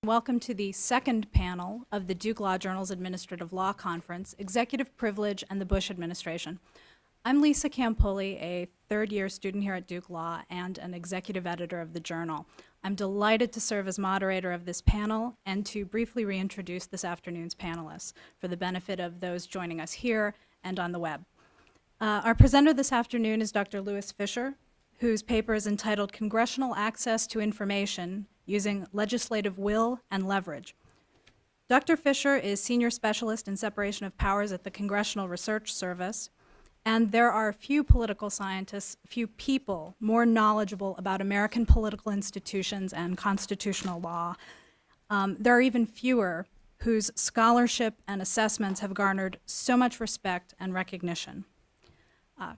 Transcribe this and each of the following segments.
Welcome to the second panel of the Duke Law Journal's Administrative Law Conference, Executive Privilege and the Bush Administration. I'm Lisa Campoli, a third-year student here at Duke Law and an executive editor of the Journal. I'm delighted to serve as moderator of this panel and to briefly reintroduce this afternoon's panelists for the benefit of those joining us here and on the web. Our presenter this afternoon is Dr. Lewis Fisher, whose paper is entitled Congressional Access to Information Using Legislative Will and Leverage. Dr. Fisher is Senior Specialist in Separation of Powers at the Congressional Research Service, and there are few political scientists, few people more knowledgeable about American political institutions and constitutional law. There are even fewer whose scholarship and assessments have garnered so much respect and recognition.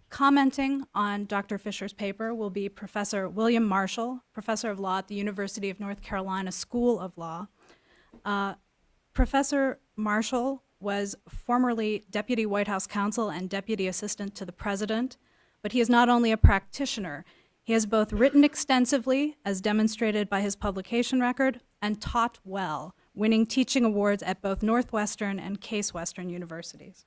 Commenting on Dr. Fisher's paper will be Professor William Marshall, Professor of Law at the University of North Carolina School of Law. Professor Marshall was formerly Deputy White House Counsel and Deputy Assistant to the President, but he is not only a practitioner, he has both written extensively, as demonstrated by his publication record, and taught well, winning teaching awards at both Northwestern and Case Western universities.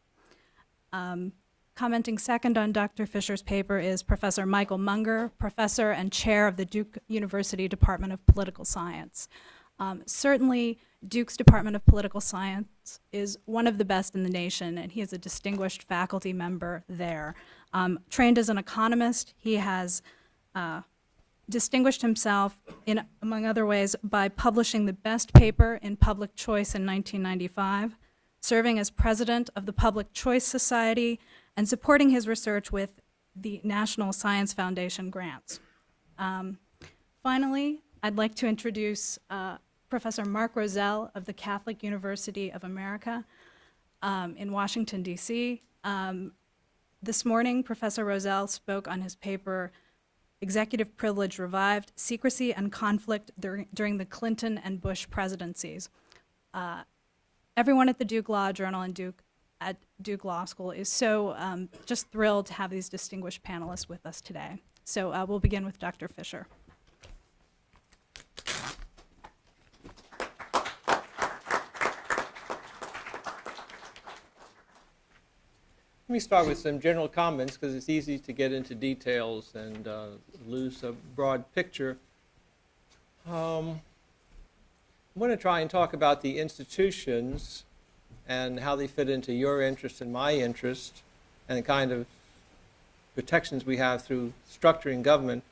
Commenting second on Dr. Fisher's paper is Professor Michael Munger, professor and chair of the Duke University Department of Political Science. Certainly, Duke's Department of Political Science is one of the best in the nation, and he is a distinguished faculty member there. Trained as an economist, he has distinguished himself in, among other ways, by publishing the best paper in public choice in 1995, serving as president of the Public Choice Society, and supporting his research with the National Science Foundation grants. Finally, I'd like to introduce Professor Mark Rozell of the Catholic University of America in Washington, D.C. This morning, Professor Rozell spoke on his paper, Executive Privilege Revived, Secrecy and Conflict During the Clinton and Bush Presidencies. Everyone at the Duke Law Journal and at Duke Law School is so just thrilled to have these distinguished panelists with us today. So we'll begin with Dr. Fisher. Let me start with some general comments because it's easy to get into details and lose a broad picture. I'm going to try and talk about the institutions and how they fit into your interest and my interest and the kind of protections we have through structuring government.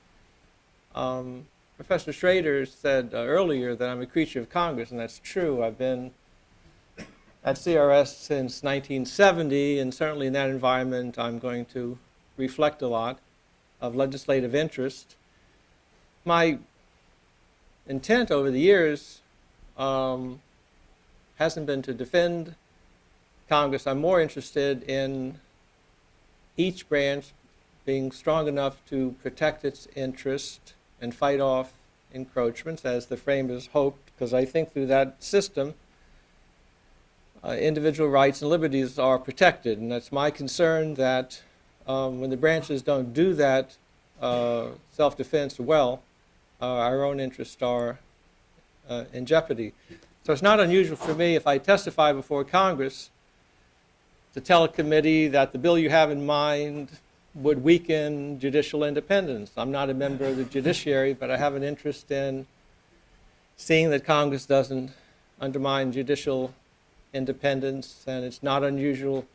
Professor Schrader said earlier that I'm a creature of Congress, and that's true. I've been at CRS since 1970, and certainly in that environment I'm going to reflect a lot of legislative interest. My intent over the years hasn't been to defend Congress. I'm more interested in each branch being strong enough to protect its interest and fight off encroachments, as the framers hoped, because I think through that system, individual rights and liberties are protected. And that's my concern that when the branches don't do that self-defense well, our own interests are in jeopardy. So it's not unusual for me, if I testify before Congress, to tell a committee that the bill you have in mind would weaken judicial independence. I'm not a member of the judiciary, but I have an interest in seeing that Congress doesn't undermine judicial independence, and it's not unusual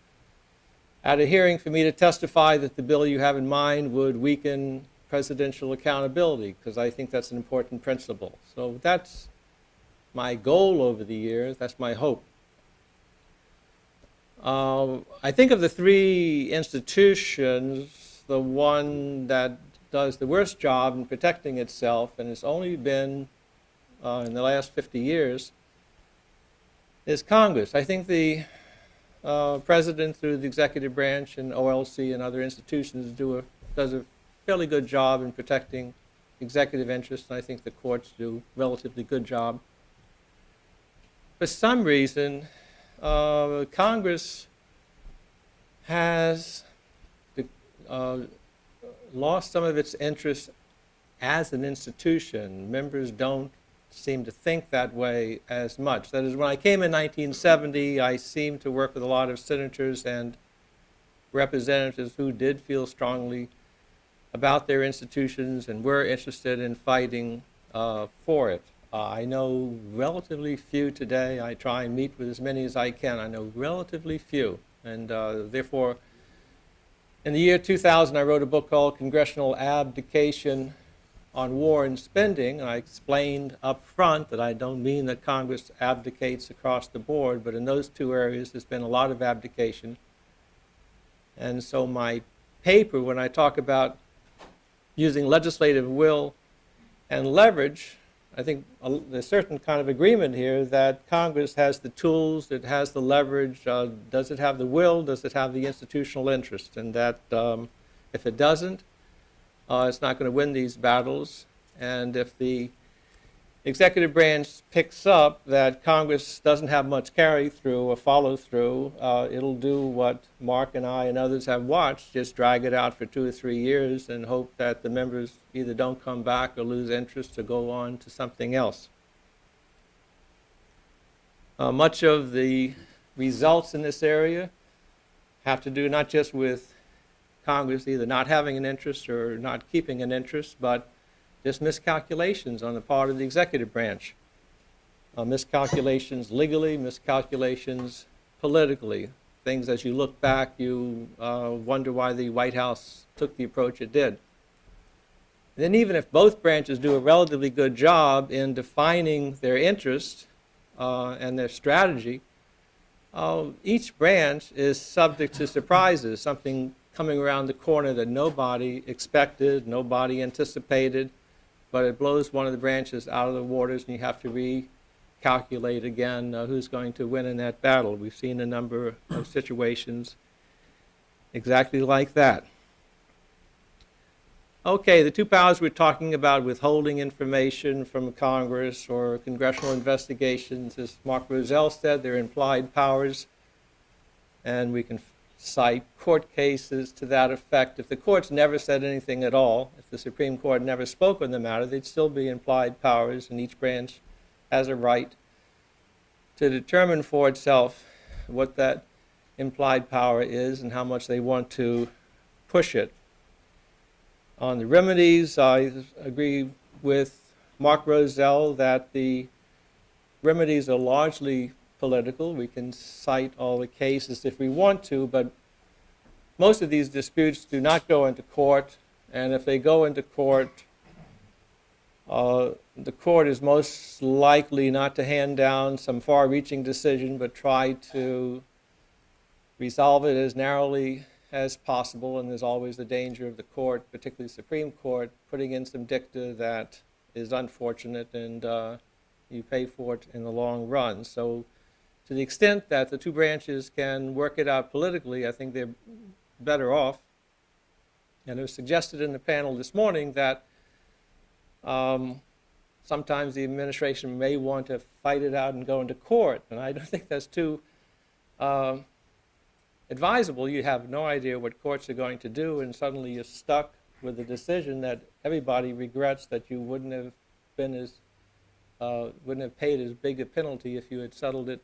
at a hearing for me to testify that the bill you have in mind would weaken presidential accountability, because I think that's an important principle. So that's my goal over the years, that's my hope. I think of the three institutions, the one that does the worst job in protecting itself, and it's only been in the last 50 years, is Congress. I think the president through the executive branch and OLC and other institutions does a fairly good job in protecting executive interests, and I think the courts do a relatively good job. For some reason, Congress has lost some of its interest as an institution. Members don't seem to think that way as much. That is, when I came in 1970, I seemed to work with a lot of senators and representatives who did feel strongly about their institutions and were interested in fighting for it. I know relatively few today. I try and meet with as many as I can. I know relatively few. And therefore, in the year 2000, I wrote a book called Congressional Abdication on War and Spending. And I explained up front that I don't mean that Congress abdicates across the board, but in those two areas, there's been a lot of abdication. And so my paper, when I talk about using legislative will and leverage, I think there's certain kind of agreement here that Congress has the tools, it has the leverage. Does it have the will? Does it have the institutional interest? And that if it doesn't, it's not going to win these battles. And if the executive branch picks up that Congress doesn't have much carry-through or follow-through, it'll do what Mark and I and others have watched, just drag it out for 2 or 3 years and hope that the members either don't come back or lose interest or go on to something else. Much of the results in this area have to do not just with Congress either not having an interest or not keeping an interest, but just miscalculations on the part of the executive branch. Miscalculations legally, miscalculations politically. Things as you look back, you wonder why the White House took the approach it did. And then even if both branches do a relatively good job in defining their interest and their strategy, each branch is subject to surprises, something coming around the corner that nobody expected, nobody anticipated, but it blows one of the branches out of the waters and you have to recalculate again who's going to win in that battle. We've seen a number of situations exactly like that. Okay, the two powers we're talking about, withholding information from Congress or congressional investigations, as Mark Rozell said, they're implied powers, and we can cite court cases to that effect. If the courts never said anything at all, if the Supreme Court never spoke on the matter, they'd still be implied powers, and each branch has a right to determine for itself what that implied power is and how much they want to push it. On the remedies, I agree with Mark Rozell that the remedies are largely political. We can cite all the cases if we want to, but most of these disputes do not go into court, and if they go into court, the court is most likely not to hand down some far-reaching decision, but try to resolve it as narrowly as possible, and there's always the danger of the court, particularly the Supreme Court, putting in some dicta that is unfortunate, and you pay for it in the long run. So to the extent that the two branches can work it out politically, I think they're better off. And it was suggested in the panel this morning that sometimes the administration may want to fight it out and go into court, and I don't think that's too advisable. You have no idea what courts are going to do, and suddenly you're stuck with a decision that everybody regrets that you wouldn't have paid as big a penalty if you had settled it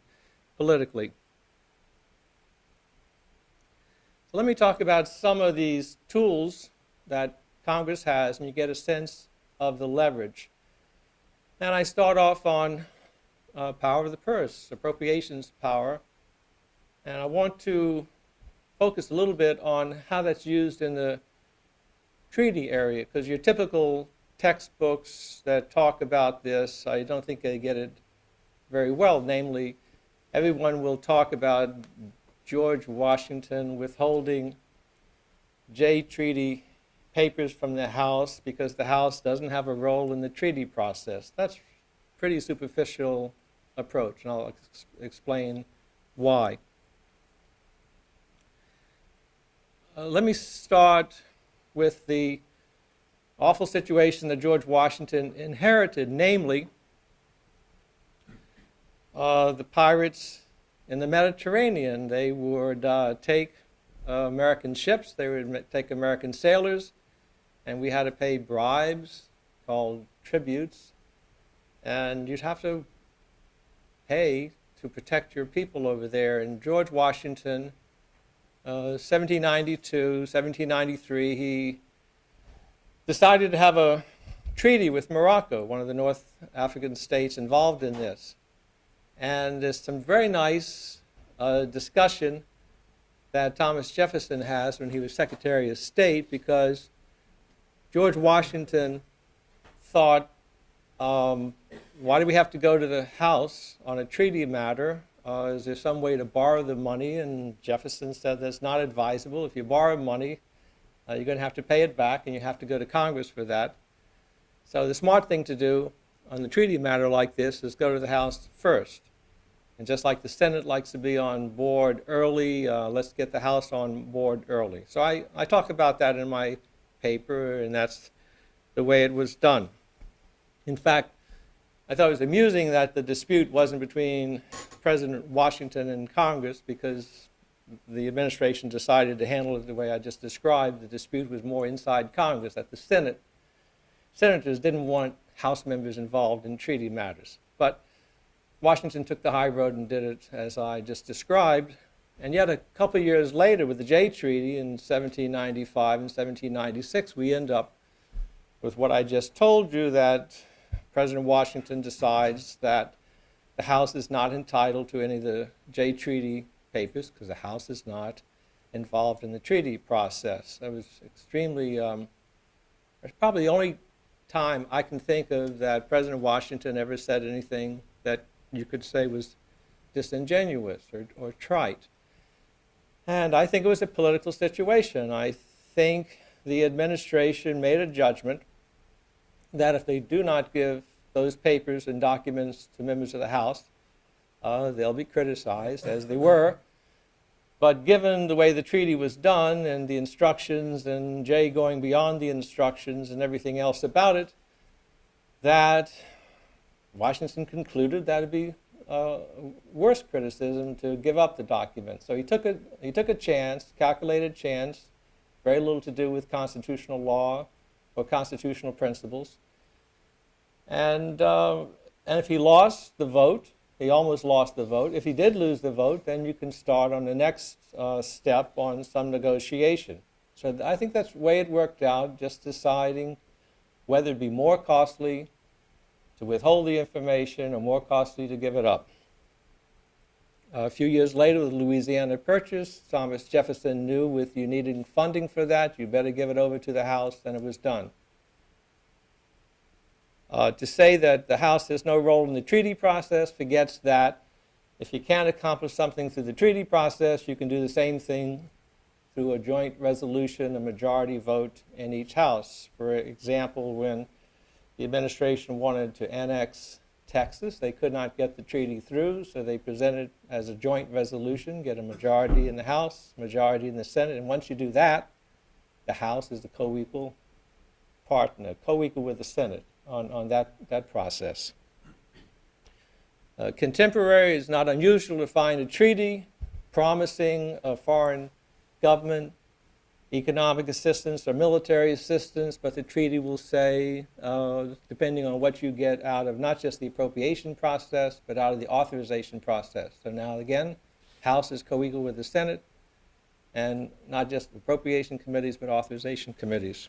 politically. So let me talk about some of these tools that Congress has, and you get a sense of the leverage. And I start off on power of the purse, appropriations power, and I want to focus a little bit on how that's used in the treaty area, because your typical textbooks that talk about this, I don't think they get it very well. Namely, everyone will talk about George Washington withholding Jay Treaty papers from the House because the House doesn't have a role in the treaty process. That's a pretty superficial approach, and I'll explain why. Let me start with the awful situation that George Washington inherited, namely the pirates in the Mediterranean. They would take American ships, they would take American sailors, and we had to pay bribes called tributes. and you'd have to pay to protect your people over there. And George Washington, 1792, 1793, he decided to have a treaty with Morocco, one of the North African states involved in this. And there's some very nice discussion that Thomas Jefferson has when he was Secretary of State, because George Washington thought, why do we have to go to the House on a treaty matter? Is there some way to borrow the money? And Jefferson said that's not advisable. If you borrow money, you're going to have to pay it back, and you have to go to Congress for that. So the smart thing to do on the treaty matter like this is go to the House first. And just like the Senate likes to be on board early, let's get the House on board early. So I talk about that in my paper, and that's the way it was done. In fact, I thought it was amusing that the dispute wasn't between President Washington and Congress, because the administration decided to handle it the way I just described. The dispute was more inside Congress, that the senators didn't want House members involved in treaty matters. But Washington took the high road and did it as I just described. And yet a couple of years later, with the Jay Treaty in 1795 and 1796, we end up with what I just told you, that President Washington decides that the House is not entitled to any of the Jay Treaty papers because the House is not involved in the treaty process. That was extremely, it's probably the only time I can think of that President Washington ever said anything that you could say was disingenuous or trite. And I think it was a political situation. I think the administration made a judgment that if they do not give those papers and documents to members of the House, they'll be criticized, as they were. But given the way the treaty was done and the instructions and Jay going beyond the instructions and everything else about it, that Washington concluded that it'd be worse criticism to give up the document. So he took a chance, calculated chance, very little to do with constitutional law or constitutional principles. And if he lost the vote, he almost lost the vote. If he did lose the vote, then you can start on the next step on some negotiation. So I think that's the way it worked out, just deciding whether it'd be more costly to withhold the information or more costly to give it up. A few years later, with the Louisiana Purchase, Thomas Jefferson knew with you needing funding for that, you better give it over to the House, and it was done. To say that the House has no role in the treaty process forgets that if you can't accomplish something through the treaty process, you can do the same thing through a joint resolution, a majority vote in each House. For example, when the administration wanted to annex Texas, they could not get the treaty through, so they presented as a joint resolution, get a majority in the House, majority in the Senate, and once you do that, the House is the co-equal partner, co-equal with the Senate on that process. Contemporary, is not unusual to find a treaty promising a foreign government economic assistance or military assistance, but the treaty will say, depending on what you get out of not just the appropriation process, but out of the authorization process. So now again, House is co-equal with the Senate, and not just appropriation committees, but authorization committees.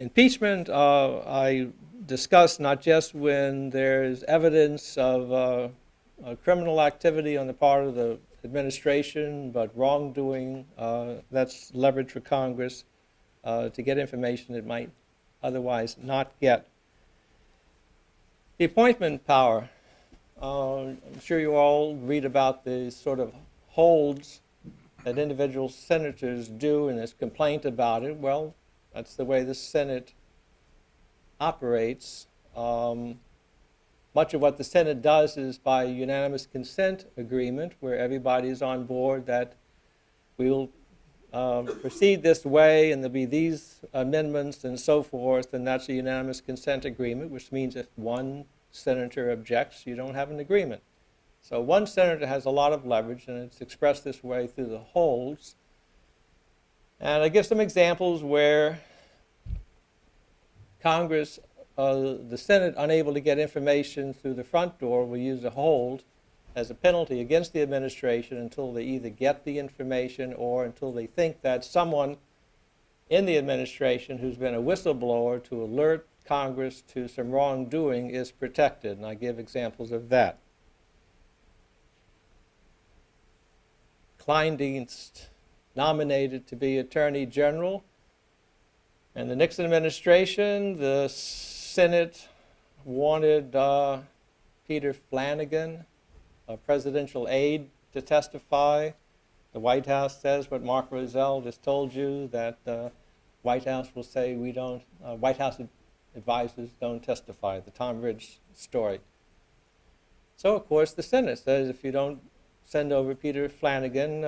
Impeachment, I discuss not just when there's evidence of criminal activity on the part of the administration, but wrongdoing, that's leverage for Congress to get information it might otherwise not get. The appointment power, I'm sure you all read about the sort of holds that individual senators do, and there's complaint about it. Well, that's the way the Senate operates. Much of what the Senate does is by unanimous consent agreement, where everybody's on board that we will proceed this way and there'll be these amendments and so forth, and that's a unanimous consent agreement, which means if one senator objects, you don't have an agreement. So one senator has a lot of leverage, and it's expressed this way through the holds. And I give some examples where Congress the Senate, unable to get information through the front door, will use a hold as a penalty against the administration until they either get the information or until they think that someone in the administration who's been a whistleblower to alert Congress to some wrongdoing is protected. And I give examples of that. Kleindienst nominated to be Attorney General. And the Nixon administration, the Senate wanted Peter Flanagan, a presidential aide, to testify. The White House says what Mark Rozell just told you, that the White House will say we don't, White House advisors don't testify, the Tom Ridge story. So, of course, the Senate says if you don't send over Peter Flanagan,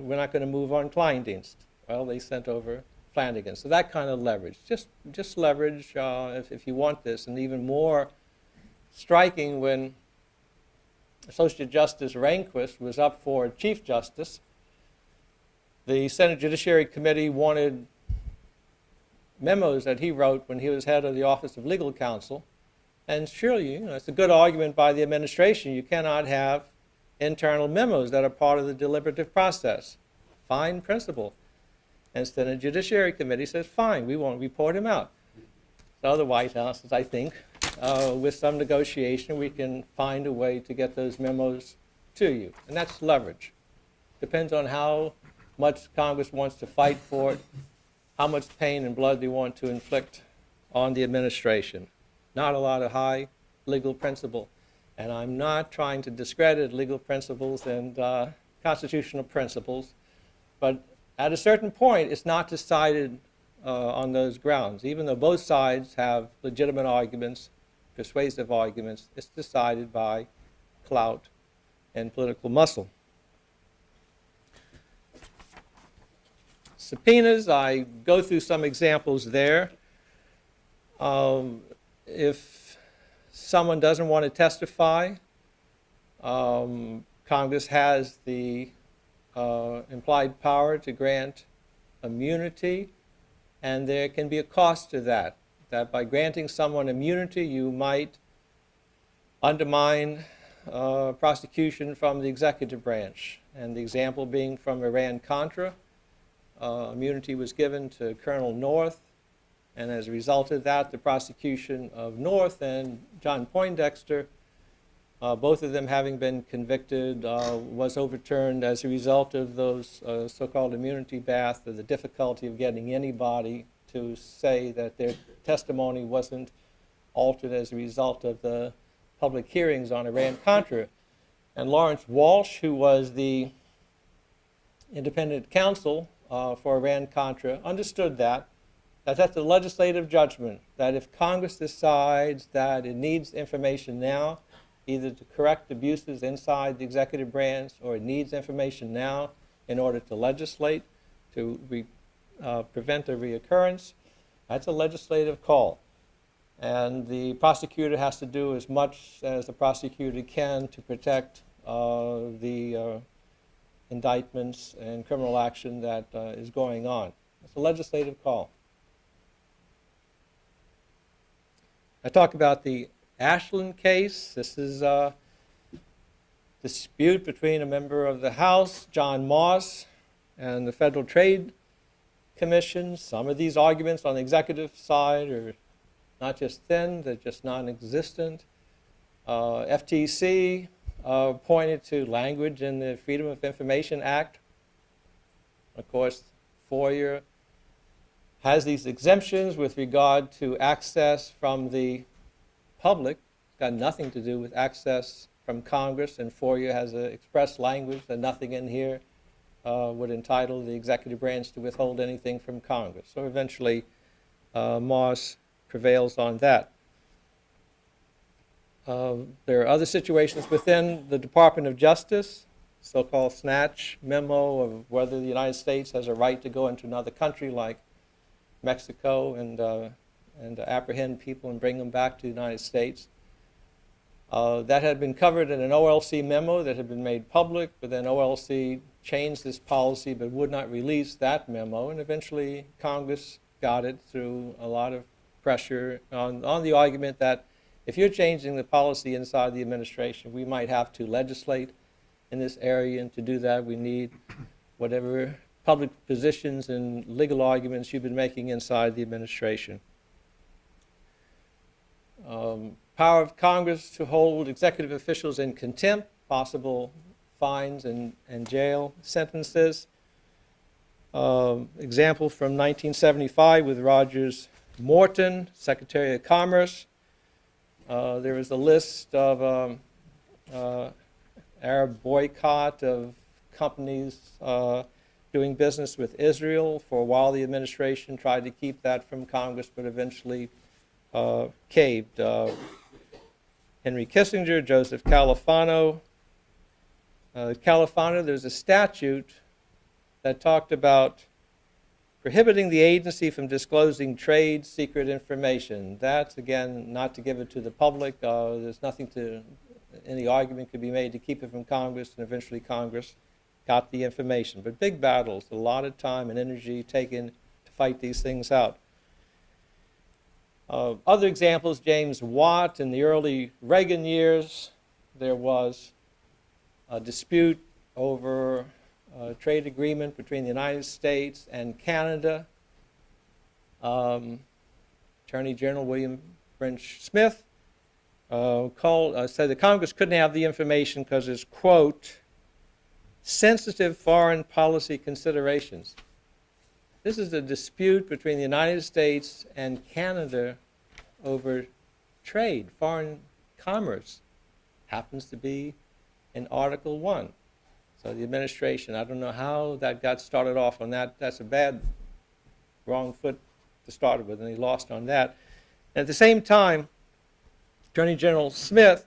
we're not going to move on Kleindienst. Well, they sent over Flanagan. So that kind of leverage, just leverage if you want this. And even more striking when Associate Justice Rehnquist was up for Chief Justice, the Senate Judiciary Committee wanted memos that he wrote when he was head of the Office of Legal Counsel. And surely, it's a good argument by the administration. You cannot have internal memos that are part of the deliberative process. Fine principle. And so the Judiciary Committee says, fine, we won't report him out. So the White House says, I think, with some negotiation, we can find a way to get those memos to you. And that's leverage. Depends on how much Congress wants to fight for it, how much pain and blood they want to inflict on the administration. Not a lot of high legal principle. And I'm not trying to discredit legal principles and constitutional principles, but at a certain point, it's not decided on those grounds. Even though both sides have legitimate arguments, persuasive arguments, it's decided by clout and political muscle. Subpoenas, I go through some examples there. If someone doesn't want to testify, Congress has the implied power to grant immunity, and there can be a cost to that. That by granting someone immunity, you might undermine prosecution from the executive branch. And the example being from Iran-Contra, immunity was given to Colonel North, and as a result of that, the prosecution of North and John Poindexter, both of them having been convicted, was overturned as a result of those so-called immunity baths, or the difficulty of getting anybody to say that their testimony wasn't altered as a result of the public hearings on Iran-Contra. And Lawrence Walsh, who was the independent counsel for Iran-Contra, understood that that's a legislative judgment, that if Congress decides that it needs information now, either to correct abuses inside the executive branch, or it needs information now in order to legislate, to prevent a reoccurrence, that's a legislative call. And the prosecutor has to do as much as the prosecutor can to protect the indictments and criminal action that is going on. It's a legislative call. I talk about the Ashland case. This is a dispute between a member of the House, John Moss, and the Federal Trade Commission. Some of these arguments on the executive side are not just thin, they're just non-existent. FTC pointed to language in the Freedom of Information Act. Of course, FOIA has these exemptions with regard to access from the public. It's got nothing to do with access from Congress, and FOIA has an express language that nothing in here would entitle the executive branch to withhold anything from Congress. So eventually, Moss prevails on that. There are other situations within the Department of Justice, so-called snatch memo of whether the United States has a right to go into another country like Mexico and apprehend people and bring them back to the United States. That had been covered in an OLC memo that had been made public, but then OLC changed this policy but would not release that memo, and eventually Congress got it through a lot of pressure on the argument that if you're changing the policy inside the administration, we might have to legislate in this area, and to do that we need whatever public positions and legal arguments you've been making inside the administration. Power of Congress to hold executive officials in contempt, possible fines and jail sentences. Example from 1975 with Rogers Morton, Secretary of Commerce. There was a list of Arab boycott of companies doing business with Israel. For a while, the administration tried to keep that from Congress, but eventually caved. Henry Kissinger, Joseph Califano. Califano, there's a statute that talked about prohibiting the agency from disclosing trade secret information. That's, again, not to give it to the public. There's nothing any argument could be made to keep it from Congress, and eventually Congress got the information. But big battles, a lot of time and energy taken to fight these things out. Other examples, James Watt, in the early Reagan years, there was a dispute over a trade agreement between the United States and Canada. Attorney General William French Smith said that Congress couldn't have the information because it's, quote, sensitive foreign policy considerations. This is a dispute between the United States and Canada over trade, foreign commerce. Happens to be in Article 1. So the administration, I don't know how that got started off on that. That's a bad, wrong foot to start with, and he lost on that. And at the same time, Attorney General Smith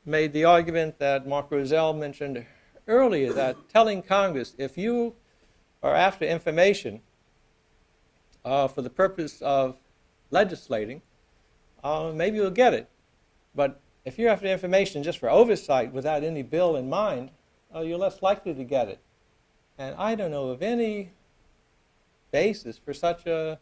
made the argument that Mark Rozell mentioned earlier, that telling Congress, if you are after information for the purpose of legislating, maybe you'll get it. But if you're after information just for oversight without any bill in mind, you're less likely to get it. And I don't know of any basis for such a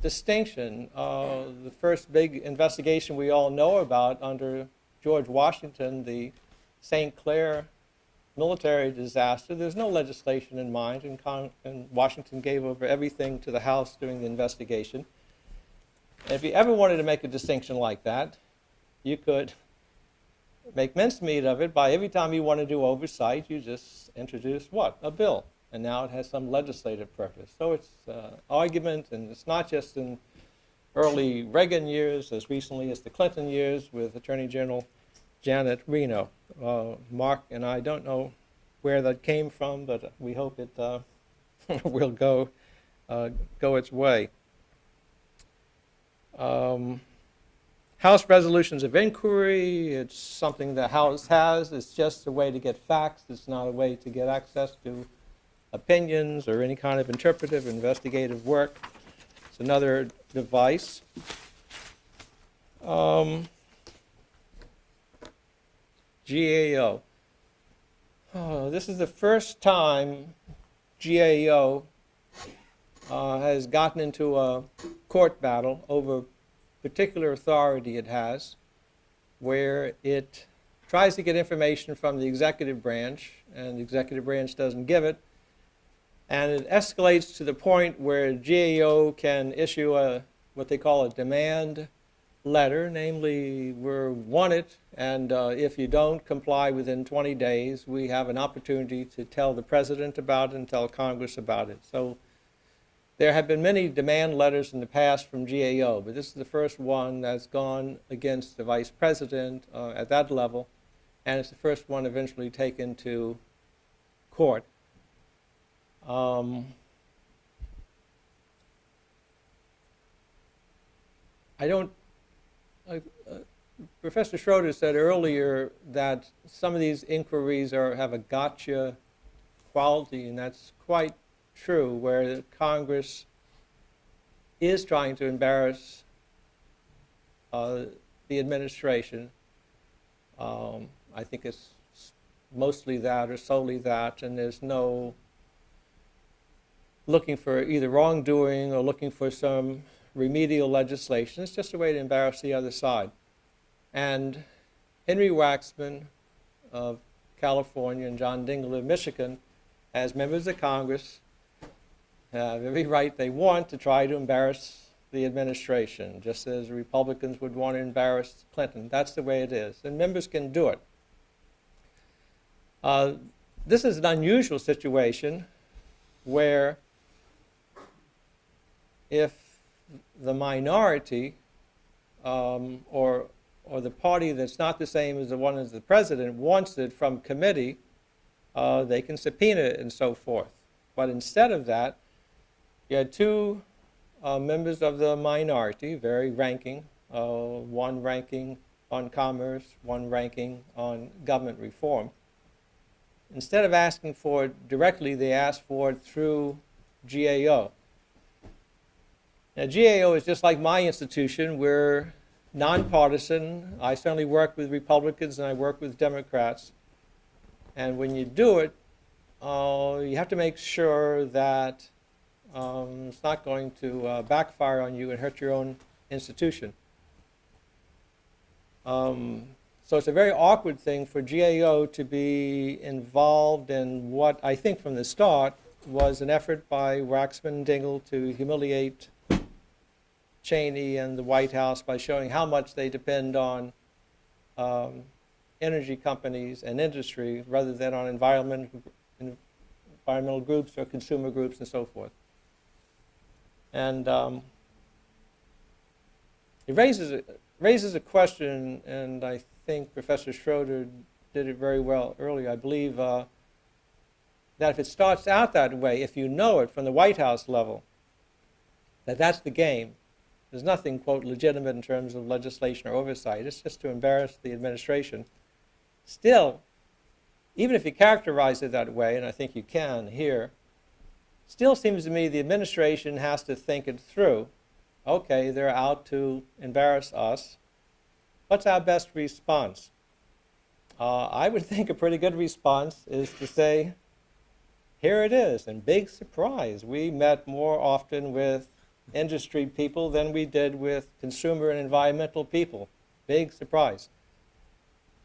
distinction. The first big investigation we all know about under George Washington, the St. Clair military disaster, there's no legislation in mind, and Washington gave over everything to the House during the investigation. And if you ever wanted to make a distinction like that, you could make mincemeat of it by every time you want to do oversight, you just introduce what? A bill. And now it has some legislative purpose. So it's argument, and it's not just in early Reagan years, as recently as the Clinton years with Attorney General Janet Reno. Mark and I don't know where that came from, but we hope it will go its way. House resolutions of inquiry, it's something the House has. It's just a way to get facts. It's not a way to get access to opinions or any kind of interpretive, investigative work. It's another device. GAO. This is the first time GAO has gotten into a court battle over particular authority it has, where it tries to get information from the executive branch, and the executive branch doesn't give it, and it escalates to the point where GAO can issue what they call a demand letter, namely, we're wanted, and if you don't comply within 20 days, we have an opportunity to tell the president about it and tell Congress about it. So there have been many demand letters in the past from GAO, but this is the first one that's gone against the vice president at that level, and it's the first one eventually taken to court. Professor Schroeder said earlier that some of these inquiries have a gotcha quality, and that's quite true, where Congress is trying to embarrass the administration. I think it's mostly that or solely that, and there's no looking for either wrongdoing or looking for some remedial legislation. It's just a way to embarrass the other side. And Henry Waxman of California and John Dingell of Michigan, as members of Congress, have every right they want to try to embarrass the administration, just as the Republicans would want to embarrass Clinton. That's the way it is, and members can do it. This is an unusual situation where if the minority or the party that's not the same as the one as the president wants it from committee, they can subpoena it and so forth. But instead of that, you had two members of the minority, very ranking, one ranking on commerce, one ranking on government reform. Instead of asking for it directly, they asked for it through GAO. Now, GAO is just like my institution. We're nonpartisan. I certainly work with Republicans and I work with Democrats. And when you do it, you have to make sure that it's not going to backfire on you and hurt your own institution. So it's a very awkward thing for GAO to be involved in what I think from the start was an effort by Waxman and Dingell to humiliate Cheney and the White House by showing how much they depend on energy companies and industry rather than on environmental groups or consumer groups and so forth. And it raises a question, and I think Professor Schroeder did it very well earlier. I believe that if it starts out that way, if you know it from the White House level, that that's the game, there's nothing, quote, legitimate in terms of legislation or oversight. It's just to embarrass the administration. Still, even if you characterize it that way, and I think you can here, still seems to me the administration has to think it through. Okay, they're out to embarrass us. What's our best response? I would think a pretty good response is to say, here it is, and big surprise. We met more often with industry people than we did with consumer and environmental people. Big surprise.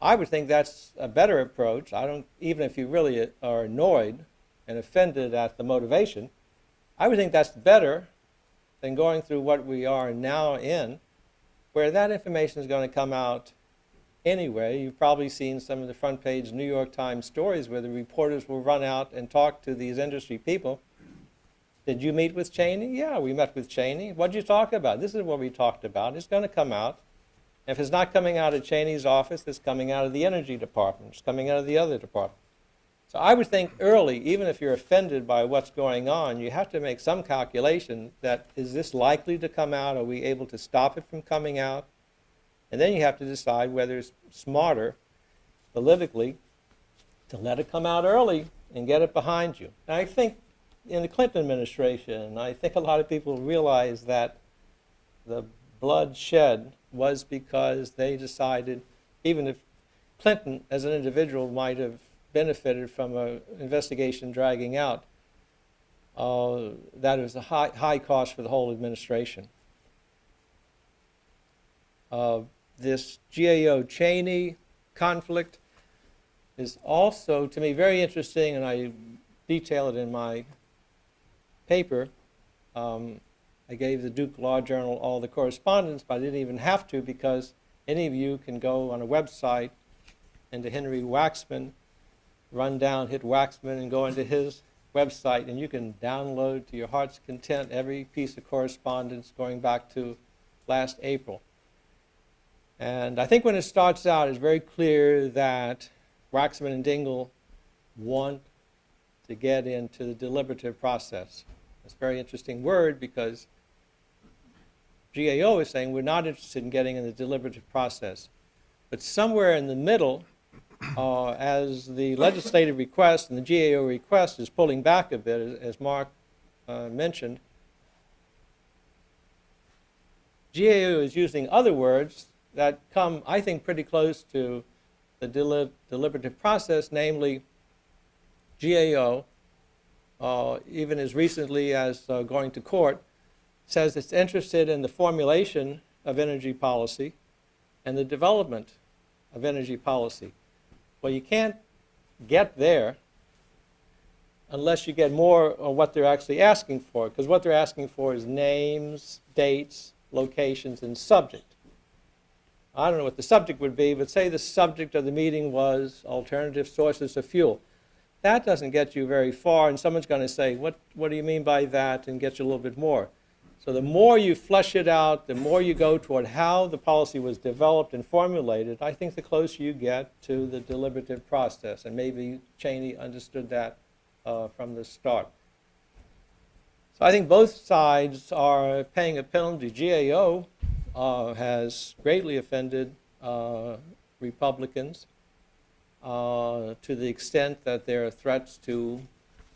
I would think that's a better approach. Even if you really are annoyed and offended at the motivation, I would think that's better than going through what we are now in, where that information is going to come out anyway. You've probably seen some of the front page New York Times stories where the reporters will run out and talk to these industry people. Did you meet with Cheney? Yeah, we met with Cheney. What did you talk about? This is what we talked about. It's going to come out. If it's not coming out of Cheney's office, it's coming out of the Energy Department. It's coming out of the other department. So I would think early, even if you're offended by what's going on, you have to make some calculation that, is this likely to come out? Are we able to stop it from coming out? And then you have to decide whether it's smarter, politically, to let it come out early and get it behind you. And I think in the Clinton administration, I think a lot of people realize that the blood shed was because they decided, even if Clinton as an individual might have benefited from an investigation dragging out, that it was a high cost for the whole administration. This GAO-Cheney conflict is also, to me, very interesting, and I detail it in my paper. I gave the Duke Law Journal all the correspondence, but I didn't even have to, because any of you can go on a website into Henry Waxman, run down, hit Waxman, and go into his website, and you can download to your heart's content every piece of correspondence going back to last April. And I think when it starts out, it's very clear that Waxman and Dingell want to get into the deliberative process. It's a very interesting word, because GAO is saying we're not interested in getting in the deliberative process. But somewhere in the middle, as the legislative request and the GAO request is pulling back a bit, as Mark mentioned, GAO is using other words that come, I think, pretty close to the deliberative process, namely GAO, even as recently as going to court, says it's interested in the formulation of energy policy and the development of energy policy. Well, you can't get there unless you get more of what they're actually asking for, because what they're asking for is names, dates, locations, and subject. I don't know what the subject would be, but say the subject of the meeting was alternative sources of fuel. That doesn't get you very far, and someone's going to say, what do you mean by that, and get you a little bit more. So the more you flesh it out, the more you go toward how the policy was developed and formulated, I think the closer you get to the deliberative process. And maybe Cheney understood that from the start. So I think both sides are paying a penalty. GAO has greatly offended Republicans to the extent that there are threats to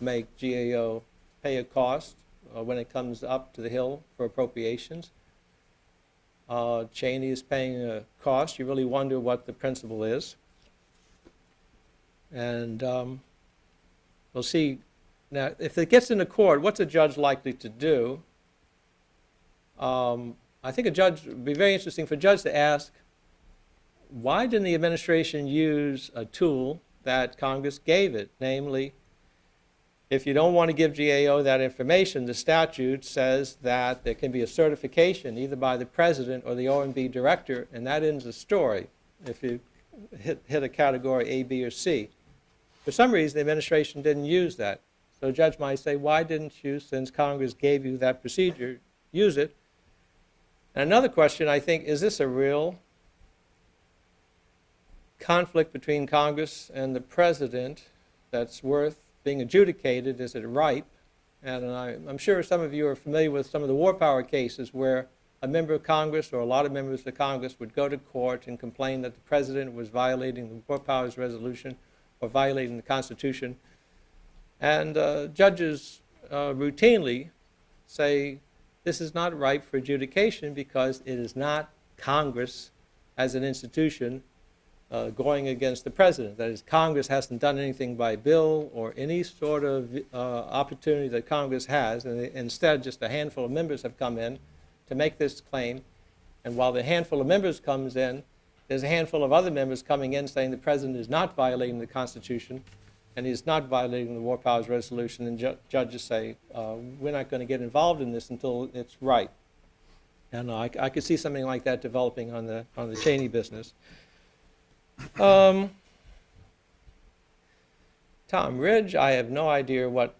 make GAO pay a cost when it comes up to the Hill for appropriations. Cheney is paying a cost. You really wonder what the principle is. And we'll see. Now, if it gets into court, what's a judge likely to do? I think it would be very interesting for a judge to ask, why didn't the administration use a tool that Congress gave it? Namely, if you don't want to give GAO that information, the statute says that there can be a certification either by the president or the OMB director, and that ends the story if you hit a category A, B, or C. For some reason, the administration didn't use that. So a judge might say, why didn't you, since Congress gave you that procedure, use it? And another question, I think, is this a real conflict between Congress and the president that's worth being adjudicated? Is it ripe? And I'm sure some of you are familiar with some of the war power cases where a member of Congress or a lot of members of Congress would go to court and complain that the president was violating the War Powers Resolution or violating the Constitution. And judges routinely say this is not ripe for adjudication because it is not Congress as an institution going against the president. That is, Congress hasn't done anything by bill or any sort of opportunity that Congress has, and instead just a handful of members have come in to make this claim. And while the handful of members comes in, there's a handful of other members coming in saying the president is not violating the Constitution and he's not violating the War Powers Resolution, and judges say, we're not going to get involved in this until it's right. And I could see something like that developing on the Cheney business. Tom Ridge, I have no idea what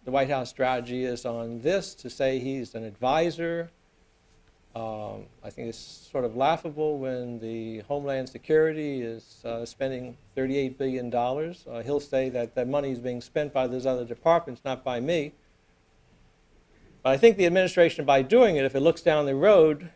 the White House strategy is on this. To say he's an advisor, I think it's sort of laughable when the Homeland Security is spending $38 billion. He'll say that that money is being spent by those other departments, not by me. But I think the administration, by doing it, if it looks down the road,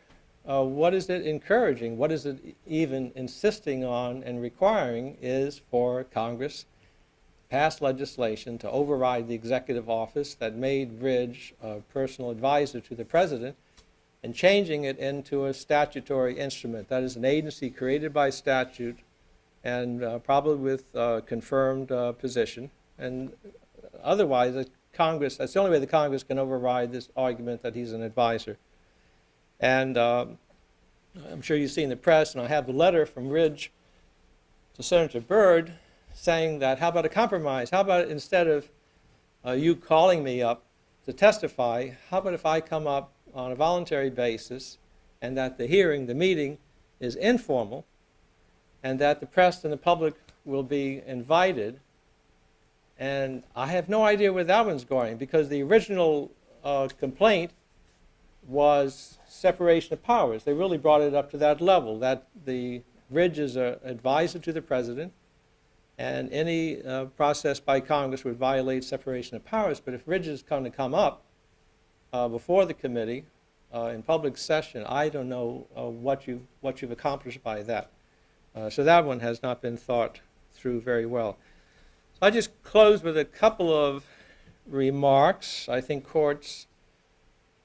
what is it encouraging? What is it even insisting on and requiring is for Congress to pass legislation to override the executive office that made Ridge a personal advisor to the president and changing it into a statutory instrument. That is an agency created by statute and probably with confirmed position. And otherwise, Congress, that's the only way the Congress can override this argument that he's an advisor. And I'm sure you've seen the press, and I have the letter from Ridge to Senator Byrd saying that, how about a compromise? How about instead of you calling me up to testify, how about if I come up on a voluntary basis and that the hearing, the meeting, is informal and that the press and the public will be invited? And I have no idea where that one's going, because the original complaint was separation of powers. They really brought it up to that level, that the Ridge is an advisor to the president, and any process by Congress would violate separation of powers. But if Ridge is going to come up before the committee in public session, I don't know what you've accomplished by that. So that one has not been thought through very well. So I just close with a couple of remarks. I think courts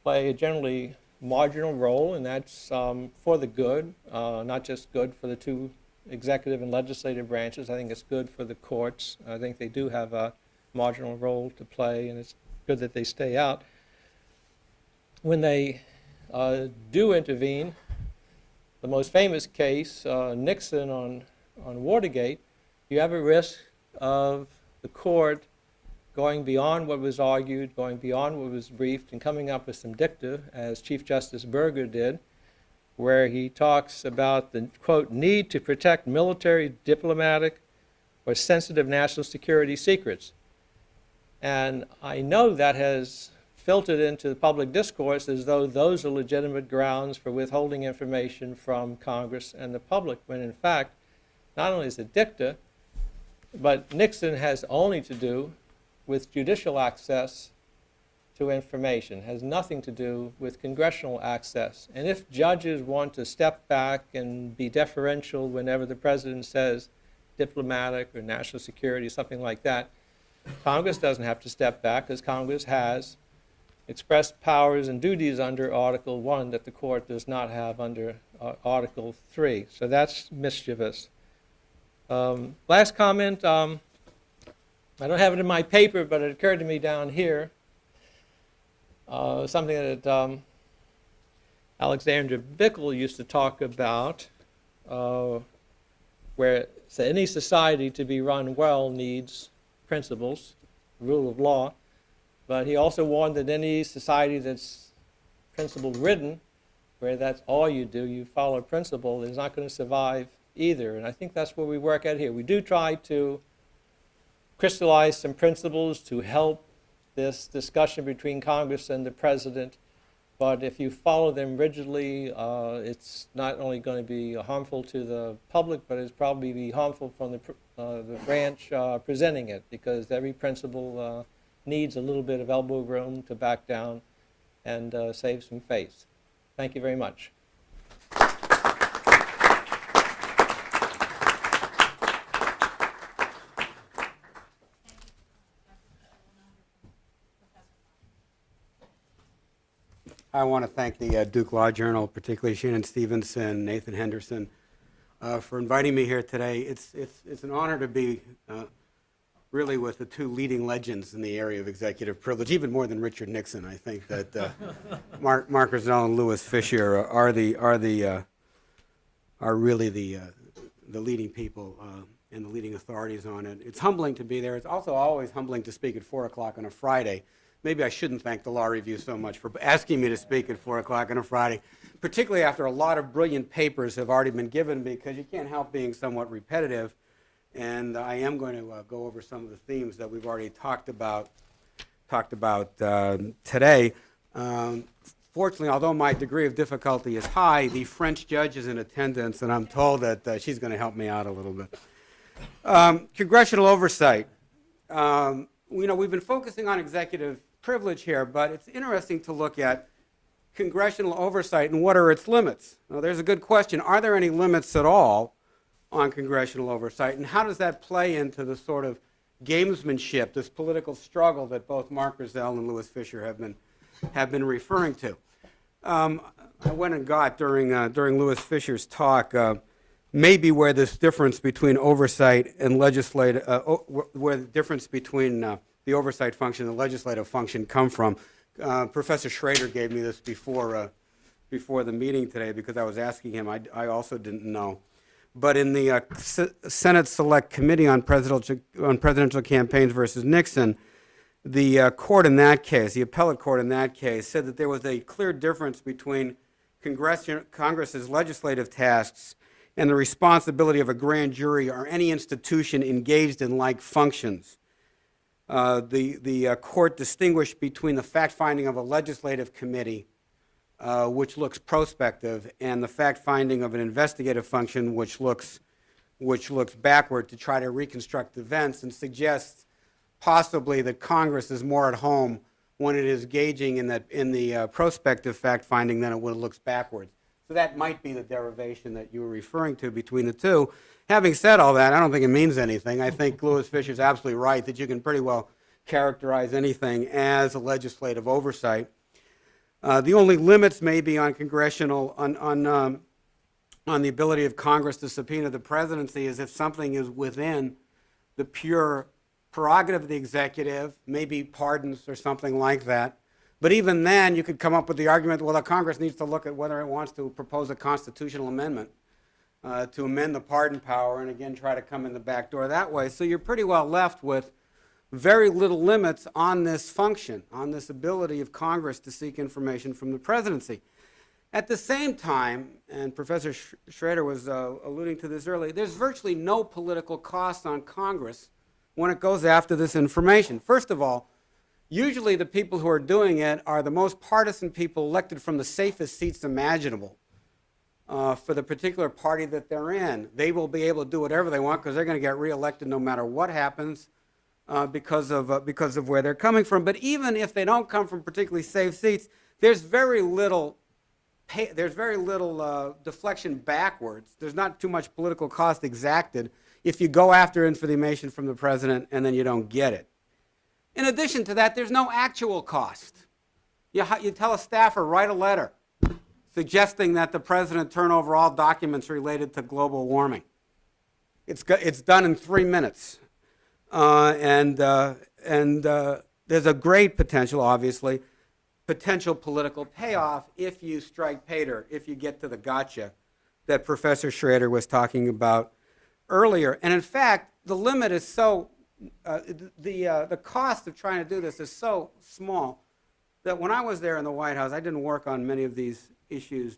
play a generally marginal role, and that's for the good, not just good for the two executive and legislative branches. I think it's good for the courts. I think they do have a marginal role to play, and it's good that they stay out. when they do intervene, the most famous case, Nixon on Watergate, you have a risk of the court going beyond what was argued, going beyond what was briefed, and coming up with some dicta, as Chief Justice Berger did, where he talks about the, quote, need to protect military, diplomatic, or sensitive national security secrets. And I know that has filtered into the public discourse as though those are legitimate grounds for withholding information from Congress and the public, when in fact, not only is it dicta, but Nixon has only to do with judicial access to information, has nothing to do with congressional access. And if judges want to step back and be deferential whenever the president says diplomatic or national security, something like that, Congress doesn't have to step back, because Congress has expressed powers and duties under Article 1 that the court does not have under Article 3. So that's mischievous. Last comment, I don't have it in my paper, but it occurred to me down here, something that Alexander Bickel used to talk about, where so any society to be run well needs principles, rule of law, but he also warned that any society that's principle-ridden, where that's all you do, you follow principle, is not going to survive either. And I think that's where we work at here. We do try to crystallize some principles to help this discussion between Congress and the president, but if you follow them rigidly, it's not only going to be harmful to the public, but it's probably be harmful from the branch presenting it, because every principle needs a little bit of elbow room to back down and save some face. Thank you very much. I want to thank the Duke Law Journal, particularly Shannon Stevenson, Nathan Henderson, for inviting me here today. It's an honor to be really with the two leading legends in the area of executive privilege, even more than Richard Nixon. I think that Mark Rozell and Louis Fisher are really the leading people and the leading authorities on it. It's humbling to be there. It's also always humbling to speak at 4 o'clock on a Friday. Maybe I shouldn't thank the Law Review so much for asking me to speak at 4 o'clock on a Friday, particularly after a lot of brilliant papers have already been given, because you can't help being somewhat repetitive. And I am going to go over some of the themes that we've already talked about today. Fortunately, although my degree of difficulty is high, the French judge is in attendance, and I'm told that she's going to help me out a little bit. Congressional oversight. We've been focusing on executive privilege here, but it's interesting to look at congressional oversight and what are its limits. Now, there's a good question. Are there any limits at all on congressional oversight, and how does that play into the sort of gamesmanship, this political struggle that both Mark Rozell and Louis Fisher have been referring to? I went and got during Louis Fisher's talk maybe where this difference between oversight and legislative, where the difference between the oversight function and the legislative function come from. Professor Schrader gave me this before the meeting today, because I was asking him. I also didn't know. But in the Senate Select Committee on Presidential Campaigns versus Nixon, the court in that case, the appellate court in that case, said that there was a clear difference between Congress's legislative tasks and the responsibility of a grand jury or any institution engaged in like functions. The court distinguished between the fact-finding of a legislative committee, which looks prospective, and the fact-finding of an investigative function, which looks backward to try to reconstruct events, and suggests possibly that Congress is more at home when it is engaging in the prospective fact-finding than when it looks backwards. So that might be the derivation that you were referring to between the two. Having said all that, I don't think it means anything. I think Louis Fisher's absolutely right that you can pretty well characterize anything as a legislative oversight. The only limits may be on congressional, on the ability of Congress to subpoena the presidency, is if something is within the pure prerogative of the executive, maybe pardons or something like that. But even then, you could come up with the argument, well, the Congress needs to look at whether it wants to propose a constitutional amendment to amend the pardon power and again try to come in the back door that way. So you're pretty well left with very little limits on this function, on this ability of Congress to seek information from the presidency. At the same time, and Professor Schrader was alluding to this earlier, there's virtually no political cost on Congress when it goes after this information. First of all, usually the people who are doing it are the most partisan people elected from the safest seats imaginable for the particular party that they're in. They will be able to do whatever they want because they're going to get reelected no matter what happens because of where they're coming from. But even if they don't come from particularly safe seats, there's very little deflection backwards. There's not too much political cost exacted if you go after information from the president and then you don't get it. In addition to that, there's no actual cost. You tell a staffer, write a letter suggesting that the president turn over all documents related to global warming. It's done in 3 minutes. And there's a great potential, obviously, potential political payoff if you strike pay dirt, if you get to the gotcha that Professor Schrader was talking about earlier. And in fact, the limit is so, the cost of trying to do this is so small that when I was there in the White House, I didn't work on many of these issues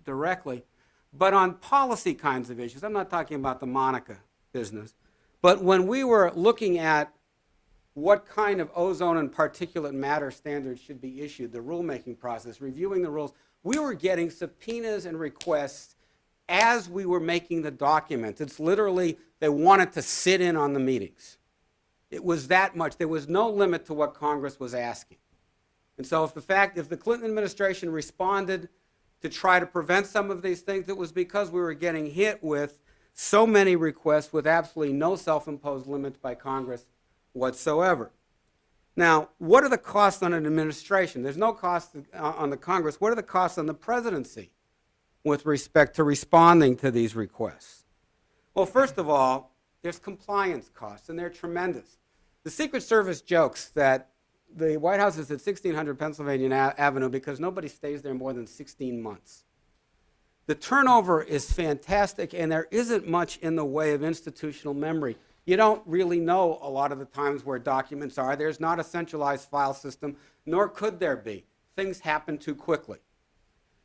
directly, but on policy kinds of issues. I'm not talking about the Monica business, but when we were looking at what kind of ozone and particulate matter standards should be issued, the rulemaking process, reviewing the rules, we were getting subpoenas and requests as we were making the documents. It's literally, they wanted to sit in on the meetings. It was that much. There was no limit to what Congress was asking. And so if the Clinton administration responded to try to prevent some of these things, it was because we were getting hit with so many requests with absolutely no self-imposed limits by Congress whatsoever. Now, what are the costs on an administration? There's no cost on the Congress. What are the costs on the presidency with respect to responding to these requests? Well, first of all, there's compliance costs, and they're tremendous. The Secret Service jokes that the White House is at 1600 Pennsylvania Avenue because nobody stays there more than 16 months. The turnover is fantastic, and there isn't much in the way of institutional memory. You don't really know a lot of the times where documents are. There's not a centralized file system, nor could there be. Things happen too quickly.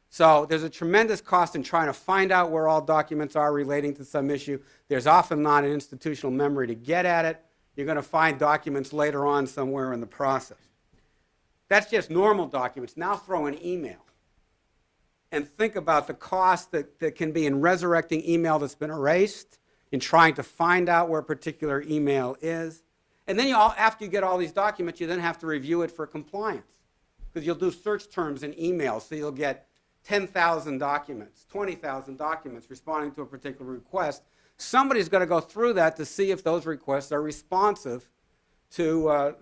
So there's a tremendous cost in trying to find out where all documents are relating to some issue. There's often not an institutional memory to get at it. You're going to find documents later on somewhere in the process. That's just normal documents. Now throw in email. And think about the cost that can be in resurrecting email that's been erased, in trying to find out where a particular email is. And then after you get all these documents, you then have to review it for compliance. Because you'll do search terms in email, so you'll get 10,000 documents, 20,000 documents responding to a particular request. Somebody's going to go through that to see if those requests are responsive those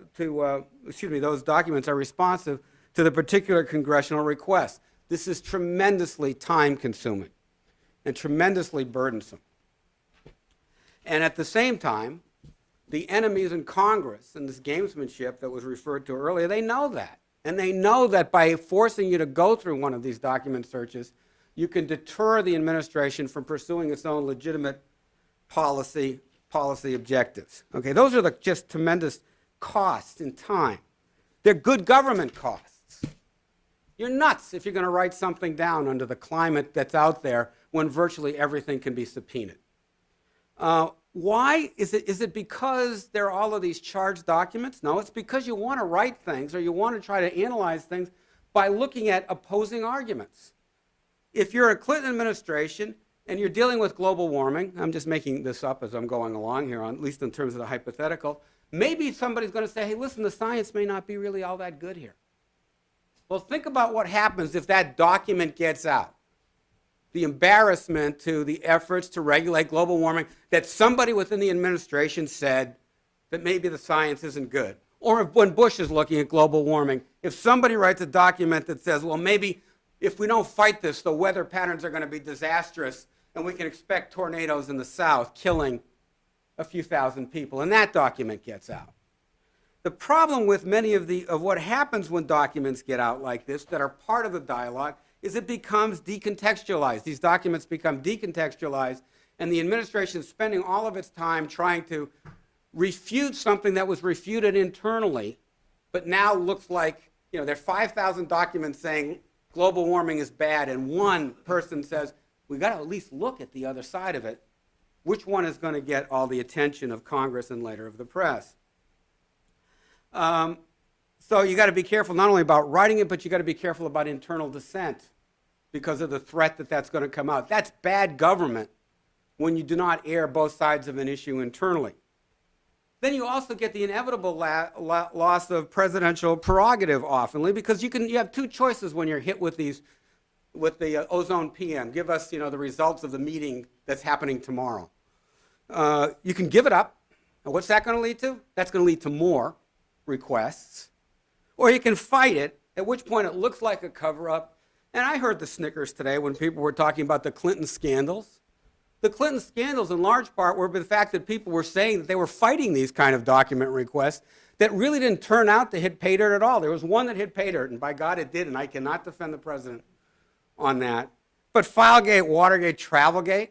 documents are responsive to the particular congressional request. This is tremendously time-consuming and tremendously burdensome. And at the same time, the enemies in Congress and this gamesmanship that was referred to earlier, they know that. And they know that by forcing you to go through one of these document searches, you can deter the administration from pursuing its own legitimate policy objectives. Okay, those are just tremendous costs in time. They're good government costs. You're nuts if you're going to write something down under the climate that's out there when virtually everything can be subpoenaed. Why? Is it because there are all of these charged documents? No, it's because you want to write things or you want to try to analyze things by looking at opposing arguments. If you're a Clinton administration and you're dealing with global warming, I'm just making this up as I'm going along here, at least in terms of the hypothetical, maybe somebody's going to say, hey, listen, the science may not be really all that good here. Well, think about what happens if that document gets out. The embarrassment to the efforts to regulate global warming that somebody within the administration said that maybe the science isn't good. Or when Bush is looking at global warming, if somebody writes a document that says, well, maybe if we don't fight this, the weather patterns are going to be disastrous and we can expect tornadoes in the South killing a few thousand people, and that document gets out. The problem with many of what happens when documents get out like this that are part of the dialogue is it becomes decontextualized. These documents become decontextualized, and the administration is spending all of its time trying to refute something that was refuted internally, but now looks like, there are 5,000 documents saying global warming is bad, and one person says, we've got to at least look at the other side of it. Which one is going to get all the attention of Congress and later of the press? So you got to be careful not only about writing it, but you got to be careful about internal dissent because of the threat that that's going to come out. That's bad government when you do not air both sides of an issue internally. Then you also get the inevitable loss of presidential prerogative oftenly because you have two choices when you're hit with the ozone PM. Give us, the results of the meeting that's happening tomorrow. You can give it up. And what's that going to lead to? That's going to lead to more requests. Or you can fight it, at which point it looks like a cover-up. And I heard the snickers today when people were talking about the Clinton scandals. The Clinton scandals, in large part, were the fact that people were saying that they were fighting these kind of document requests that really didn't turn out to hit pay dirt at all. There was one that hit pay dirt, and by God it did, and I cannot defend the president on that. But Filegate, Watergate, Travelgate,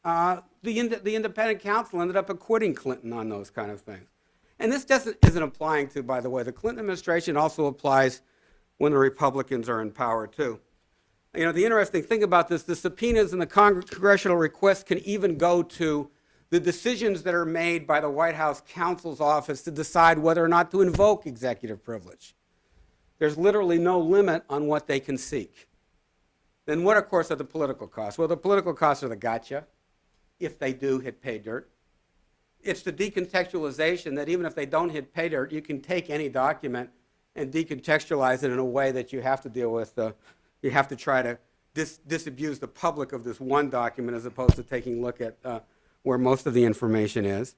the independent counsel ended up acquitting Clinton on those kind of things. And this isn't applying to, by the way, the Clinton administration also applies when the Republicans are in power, too. The interesting thing about this, the subpoenas and the congressional requests can even go to the decisions that are made by the White House counsel's office to decide whether or not to invoke executive privilege. There's literally no limit on what they can seek. Then what, of course, are the political costs? Well, the political costs are the gotcha, if they do hit pay dirt. It's the decontextualization that even if they don't hit pay dirt, you can take any document and decontextualize it in a way that you have to deal with you have to try to disabuse the public of this one document as opposed to taking a look at where most of the information is.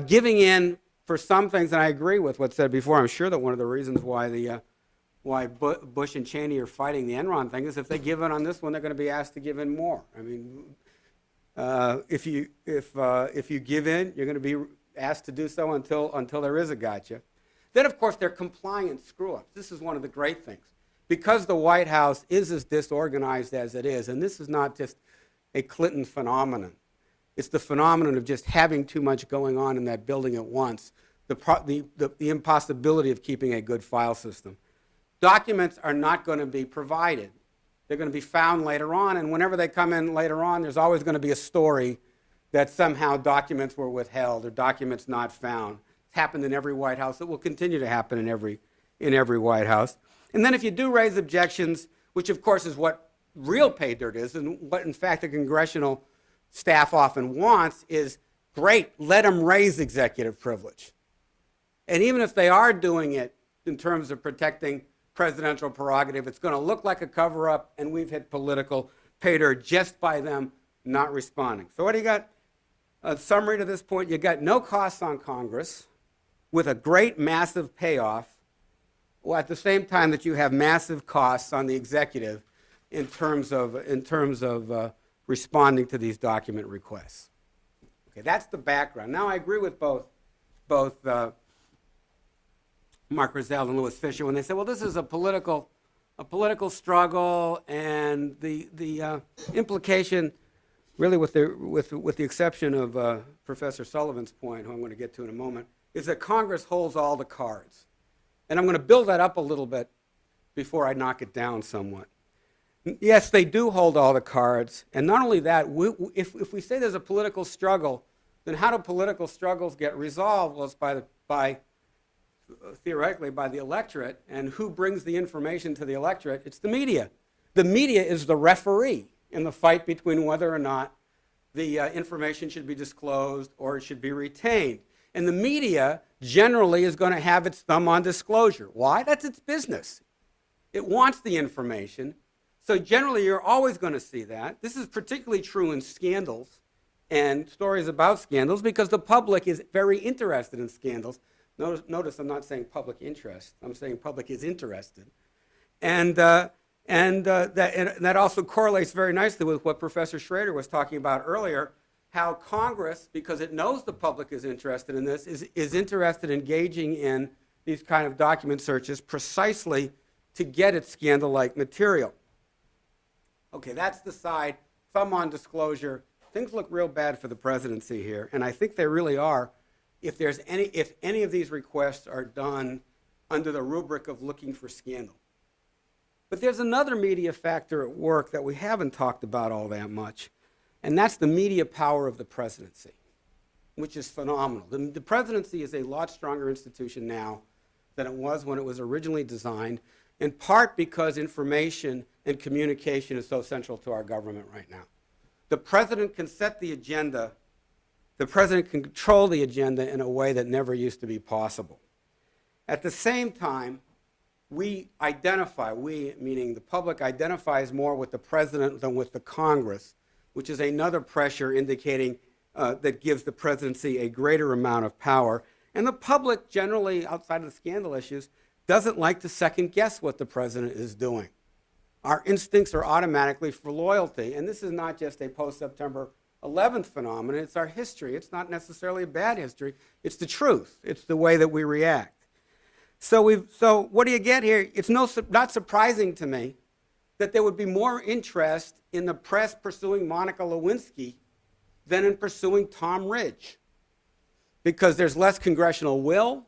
Giving in for some things, and I agree with what's said before, I'm sure that one of the reasons why Bush and Cheney are fighting the Enron thing is if they give in on this one, they're going to be asked to give in more. I mean, if you give in, you're going to be asked to do so until there is a gotcha. Then, of course, there are compliance screw-ups. This is one of the great things. Because the White House is as disorganized as it is, and this is not just a Clinton phenomenon, it's the phenomenon of just having too much going on in that building at once, the impossibility of keeping a good file system. Documents are not going to be provided. They're going to be found later on, and whenever they come in later on, there's always going to be a story that somehow documents were withheld or documents not found. It's happened in every White House. It will continue to happen in every White House. And then if you do raise objections, which of course is what real pay dirt is, and what in fact the congressional staff often wants is, great, let them raise executive privilege. And even if they are doing it in terms of protecting presidential prerogative, it's going to look like a cover-up, and we've hit political pay dirt just by them not responding. So what do you got? A summary to this point, you got no costs on Congress with a great massive payoff, well, at the same time that you have massive costs on the executive in terms of responding to these document requests. Okay, that's the background. Now I agree with both Mark Rozell and Louis Fisher when they say, well, this is a political struggle, and the implication, really with the exception of Professor Sullivan's point, who I'm going to get to in a moment, is that Congress holds all the cards. And I'm going to build that up a little bit before I knock it down somewhat. Yes, they do hold all the cards. And not only that, if we say there's a political struggle, then how do political struggles get resolved? Well, it's theoretically by the electorate. And who brings the information to the electorate? It's the media. The media is the referee in the fight between whether or not the information should be disclosed or it should be retained. And the media generally is going to have its thumb on disclosure. Why? That's its business. It wants the information. So generally, you're always going to see that. This is particularly true in scandals and stories about scandals because the public is very interested in scandals. Notice I'm not saying public interest. I'm saying public is interested. And that also correlates very nicely with what Professor Schrader was talking about earlier, how Congress, because it knows the public is interested in this, is interested in engaging in these kind of document searches precisely to get at scandal-like material. Okay, that's the side. Thumb on disclosure. Things look real bad for the presidency here, and I think they really are if any of these requests are done under the rubric of looking for scandal. But there's another media factor at work that we haven't talked about all that much, and that's the media power of the presidency, which is phenomenal. The presidency is a lot stronger institution now than it was when it was originally designed, in part because information and communication is so central to our government right now. The president can set the agenda. The president can control the agenda in a way that never used to be possible. At the same time, we meaning the public, identifies more with the president than with the Congress, which is another pressure indicating that gives the presidency a greater amount of power. And the public, generally, outside of the scandal issues, doesn't like to second guess what the president is doing. Our instincts are automatically for loyalty, and this is not just a post-September 11th phenomenon, it's our history. It's not necessarily a bad history, it's the truth. It's the way that we react. So what do you get here? It's not surprising to me that there would be more interest in the press pursuing Monica Lewinsky than in pursuing Tom Ridge, because there's less congressional will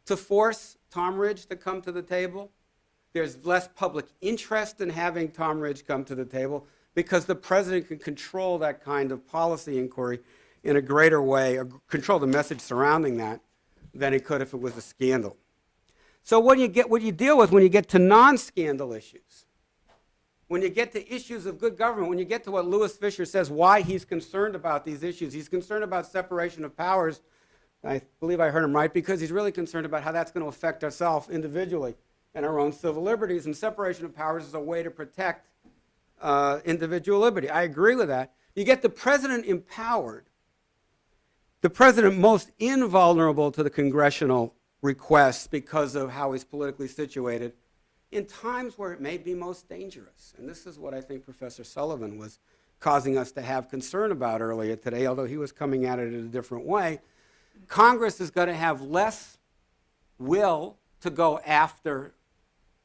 to force Tom Ridge to come to the table. There's less public interest in having Tom Ridge come to the table because the president can control that kind of policy inquiry in a greater way, or control the message surrounding that, than he could if it was a scandal. So what you deal with when you get to non-scandal issues, when you get to issues of good government, when you get to what Louis Fisher says why he's concerned about these issues, he's concerned about separation of powers. I believe I heard him right, because he's really concerned about how that's going to affect ourselves individually and our own civil liberties, and separation of powers is a way to protect individual liberty. I agree with that. You get the president empowered, the president most invulnerable to the congressional requests because of how he's politically situated, in times where it may be most dangerous. And this is what I think Professor Sullivan was causing us to have concern about earlier today, although he was coming at it in a different way. Congress is going to have less will to go after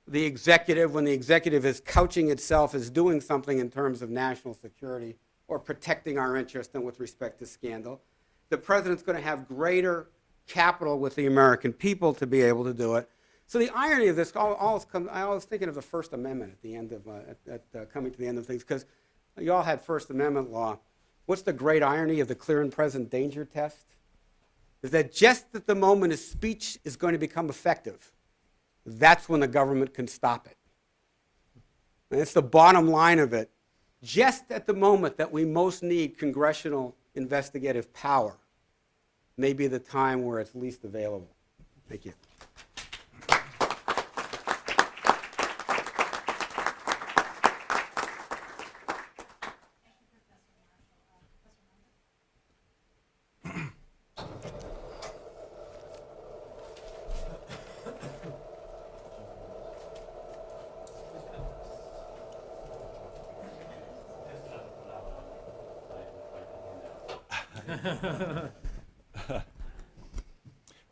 the executive when the executive is couching itself as doing something in terms of national security or protecting our interests than with respect to scandal. The president's going to have greater capital with the American people to be able to do it. So the irony of this, I was thinking of the First Amendment at the end of, coming to the end of things, because you all had First Amendment law. What's the great irony of the clear and present danger test? Is that just at the moment his speech is going to become effective, that's when the government can stop it. And it's the bottom line of it. Just at the moment that we most need congressional investigative power may be the time where it's least available. Thank you.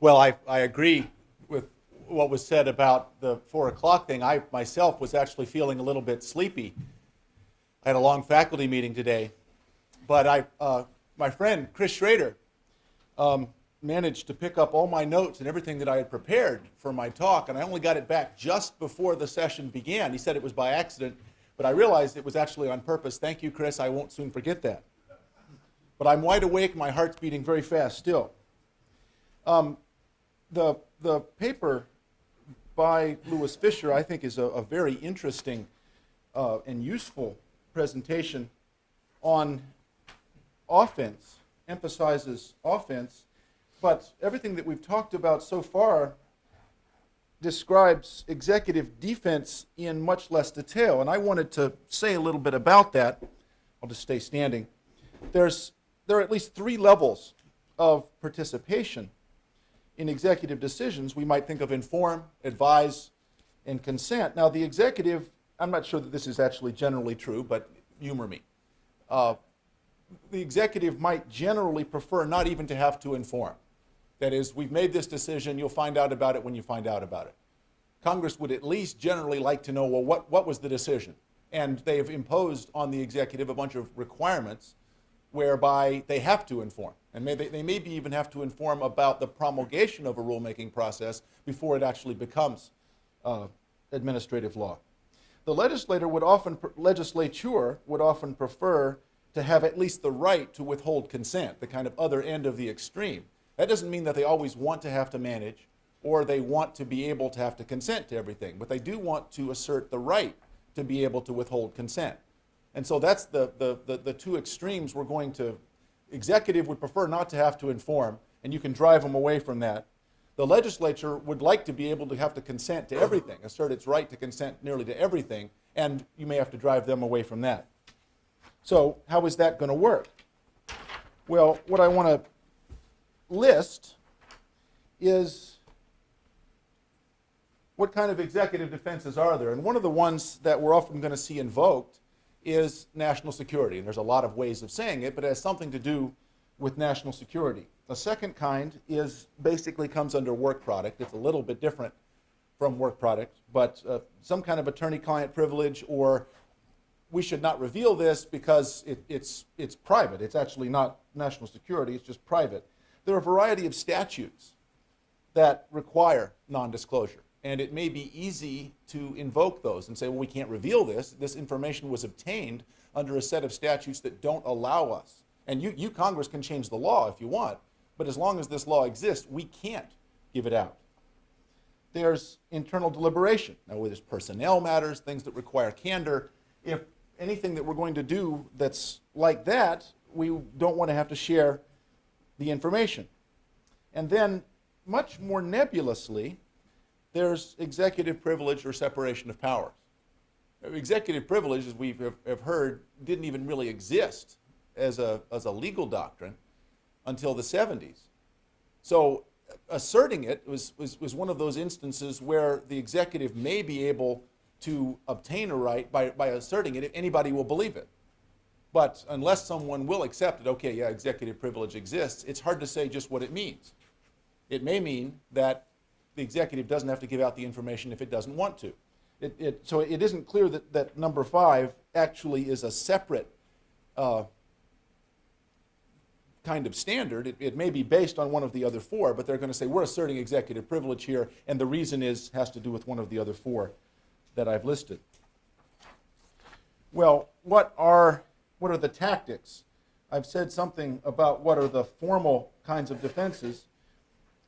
Well, I agree with what was said about the 4 o'clock thing. I myself was actually feeling a little bit sleepy. I had a long faculty meeting today, but my friend Chris Schrader managed to pick up all my notes and everything that I had prepared for my talk, and I only got it back just before the session began. He said it was by accident, but I realized it was actually on purpose. Thank you, Chris. I won't soon forget that. But I'm wide awake. My heart's beating very fast still. The paper by Louis Fisher, I think, is a very interesting and useful presentation on offense, emphasizes offense, but everything that we've talked about so far describes executive defense in much less detail, and I wanted to say a little bit about that. I'll just stay standing. There are at least 3 levels of participation in executive decisions. We might think of inform, advise, and consent. Now, the executive, I'm not sure that this is actually generally true, but humor me. the executive might generally prefer not even to have to inform. That is, we've made this decision, you'll find out about it when you find out about it. Congress would at least generally like to know, well, what was the decision? And they have imposed on the executive a bunch of requirements whereby they have to inform. And they maybe even have to inform about the promulgation of a rulemaking process before it actually becomes administrative law. The legislature would often prefer to have at least the right to withhold consent, the kind of other end of the extreme. That doesn't mean that they always want to have to manage or they want to be able to have to consent to everything, but they do want to assert the right to be able to withhold consent. And so that's the two extremes we're going to. Executive would prefer not to have to inform, and you can drive them away from that. The legislature would like to be able to have to consent to everything, assert its right to consent nearly to everything, and you may have to drive them away from that. So how is that going to work? Well, what I want to list is what kind of executive defenses are there. And one of the ones that we're often going to see invoked is national security. And there's a lot of ways of saying it, but it has something to do with national security. The second kind basically comes under work product. It's a little bit different from work product, but some kind of attorney-client privilege, or we should not reveal this because it's private. It's actually not national security, it's just private. There are a variety of statutes that require non-disclosure, and it may be easy to invoke those and say, well, we can't reveal this. This information was obtained under a set of statutes that don't allow us. And you Congress, can change the law if you want, but as long as this law exists, we can't give it out. There's internal deliberation. Now, there's personnel matters, things that require candor. If anything that we're going to do that's like that, we don't want to have to share the information. And then, much more nebulously, there's executive privilege or separation of powers. Executive privilege, as we have heard, didn't even really exist as a legal doctrine until the 70s. So asserting it was one of those instances where the executive may be able to obtain a right by asserting it if anybody will believe it. But unless someone will accept it, okay, yeah, executive privilege exists, it's hard to say just what it means. It may mean that the executive doesn't have to give out the information if it doesn't want to. So it isn't clear that number 5 actually is a separate kind of standard. It may be based on one of the other 4, but they're going to say, we're asserting executive privilege here, and the reason has to do with one of the other 4 that I've listed. Well, what are the tactics? I've said something about what are the formal kinds of defenses.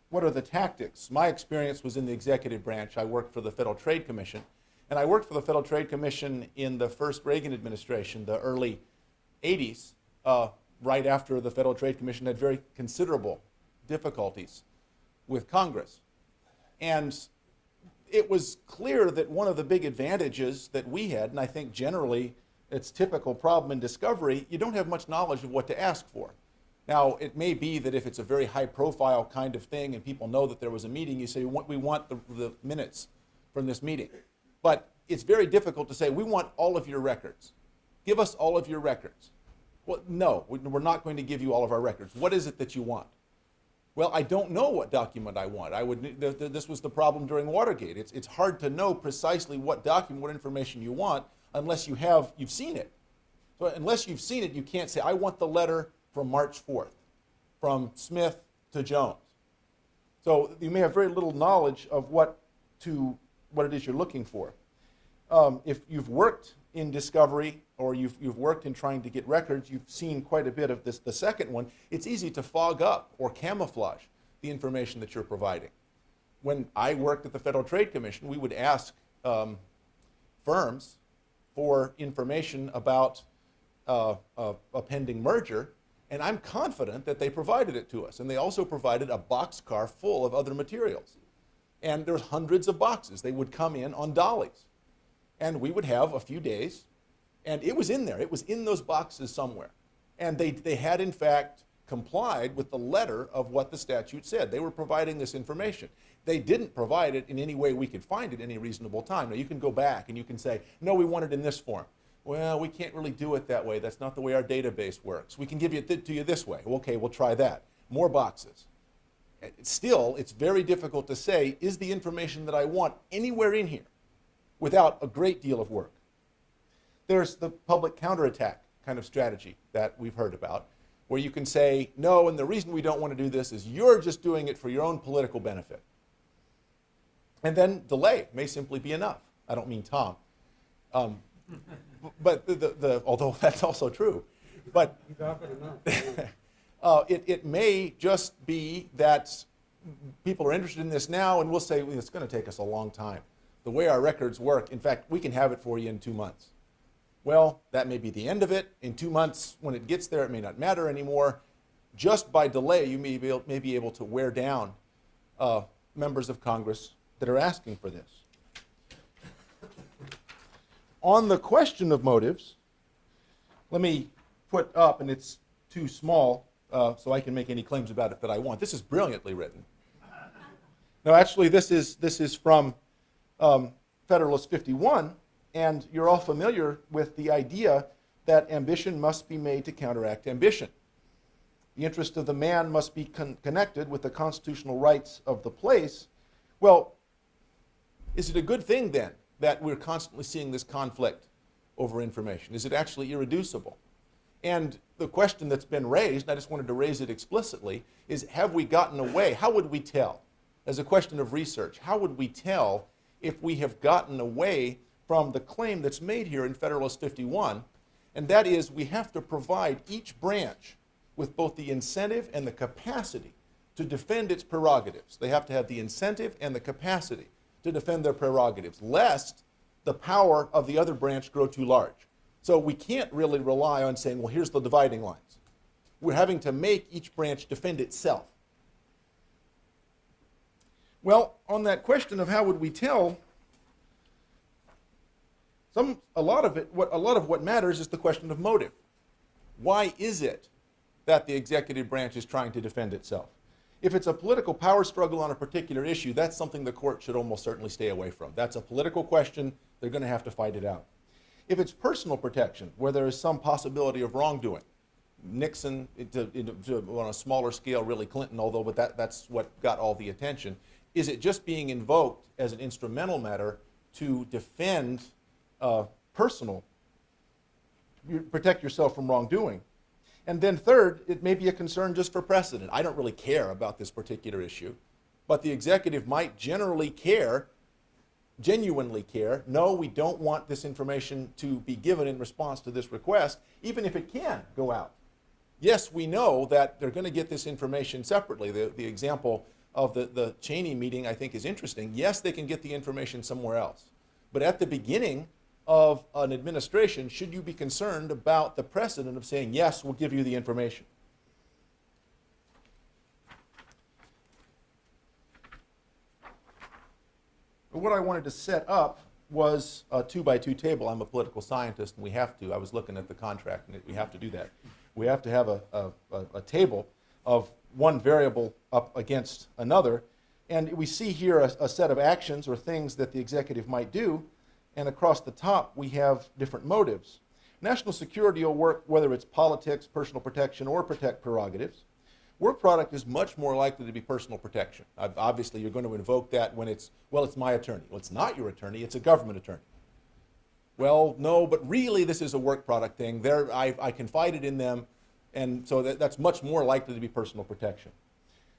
What are the tactics? My experience was in the executive branch. I worked for the Federal Trade Commission, and I worked for the Federal Trade Commission in the first Reagan administration, the early 80s, right after the Federal Trade Commission had very considerable difficulties with Congress. And it was clear that one of the big advantages that we had, and I think generally it's typical problem in discovery, you don't have much knowledge of what to ask for. Now, it may be that if it's a very high-profile kind of thing and people know that there was a meeting, you say, we want the minutes from this meeting. But it's very difficult to say, we want all of your records. Give us all of your records. Well, no, we're not going to give you all of our records. What is it that you want? Well, I don't know what document I want. This was the problem during Watergate. It's hard to know precisely what document, what information you want unless you've seen it. So unless you've seen it, you can't say, I want the letter from March 4th, from Smith to Jones. So you may have very little knowledge of what it is you're looking for. If you've worked in discovery or you've worked in trying to get records, you've seen quite a bit of this. The second one, it's easy to fog up or camouflage the information that you're providing. When I worked at the Federal Trade Commission, we would ask firms for information about a pending merger, and I'm confident that they provided it to us. And they also provided a boxcar full of other materials. And there's hundreds of boxes. They would come in on dollies. And we would have a few days, and it was in there. It was in those boxes somewhere. And they had, in fact, complied with the letter of what the statute said. They were providing this information. They didn't provide it in any way we could find it in any reasonable time. Now, you can go back and you can say, no, we want it in this form. Well, we can't really do it that way. That's not the way our database works. We can give it to you this way. Okay, we'll try that. More boxes. Still, it's very difficult to say, is the information that I want anywhere in here without a great deal of work? There's the public counterattack kind of strategy that we've heard about, where you can say, no, and the reason we don't want to do this is you're just doing it for your own political benefit. And then delay may simply be enough. I don't mean Tom. But although that's also true. But it may just be that people are interested in this now, and we'll say, well, it's going to take us a long time. The way our records work, in fact, we can have it for you in 2 months. Well, that may be the end of it. In 2 months, when it gets there, it may not matter anymore. Just by delay, you may be able to wear down members of Congress that are asking for this. On the question of motives, let me put up, and it's too small, so I can make any claims about it that I want. This is brilliantly written. No, actually, this is from Federalist 51, and you're all familiar with the idea that ambition must be made to counteract ambition. The interest of the man must be connected with the constitutional rights of the place. Well, is it a good thing then that we're constantly seeing this conflict over information? Is it actually irreducible? And the question that's been raised, and I just wanted to raise it explicitly, is have we gotten away? How would we tell? As a question of research, how would we tell if we have gotten away from the claim that's made here in Federalist 51, and that is we have to provide each branch with both the incentive and the capacity to defend its prerogatives. They have to have the incentive and the capacity to defend their prerogatives, lest the power of the other branch grow too large. So we can't really rely on saying, well, here's the dividing lines. We're having to make each branch defend itself. Well, on that question of how would we tell, a lot of what matters is the question of motive. Why is it that the executive branch is trying to defend itself? If it's a political power struggle on a particular issue, that's something the court should almost certainly stay away from. That's a political question. They're going to have to fight it out. If it's personal protection, where there is some possibility of wrongdoing, Nixon, on a smaller scale, really Clinton, but that's what got all the attention. Is it just being invoked as an instrumental matter to defend protect yourself from wrongdoing? And then third, it may be a concern just for precedent. I don't really care about this particular issue, but the executive might genuinely care, no, we don't want this information to be given in response to this request, even if it can go out. Yes, we know that they're going to get this information separately. The example of the Cheney meeting, I think, is interesting. Yes, they can get the information somewhere else. But at the beginning of an administration, should you be concerned about the precedent of saying, yes, we'll give you the information? But what I wanted to set up was a 2x2 table. I'm a political scientist, and we have to. I was looking at the contract, and we have to do that. We have to have a table of one variable up against another. And we see here a set of actions or things that the executive might do. And across the top, we have different motives. National security will work whether it's politics, personal protection, or protect prerogatives. Work product is much more likely to be personal protection. Obviously, you're going to invoke that when it's my attorney. Well, it's not your attorney, it's a government attorney. Well, no, but really this is a work product thing. I confided in them, and so that's much more likely to be personal protection.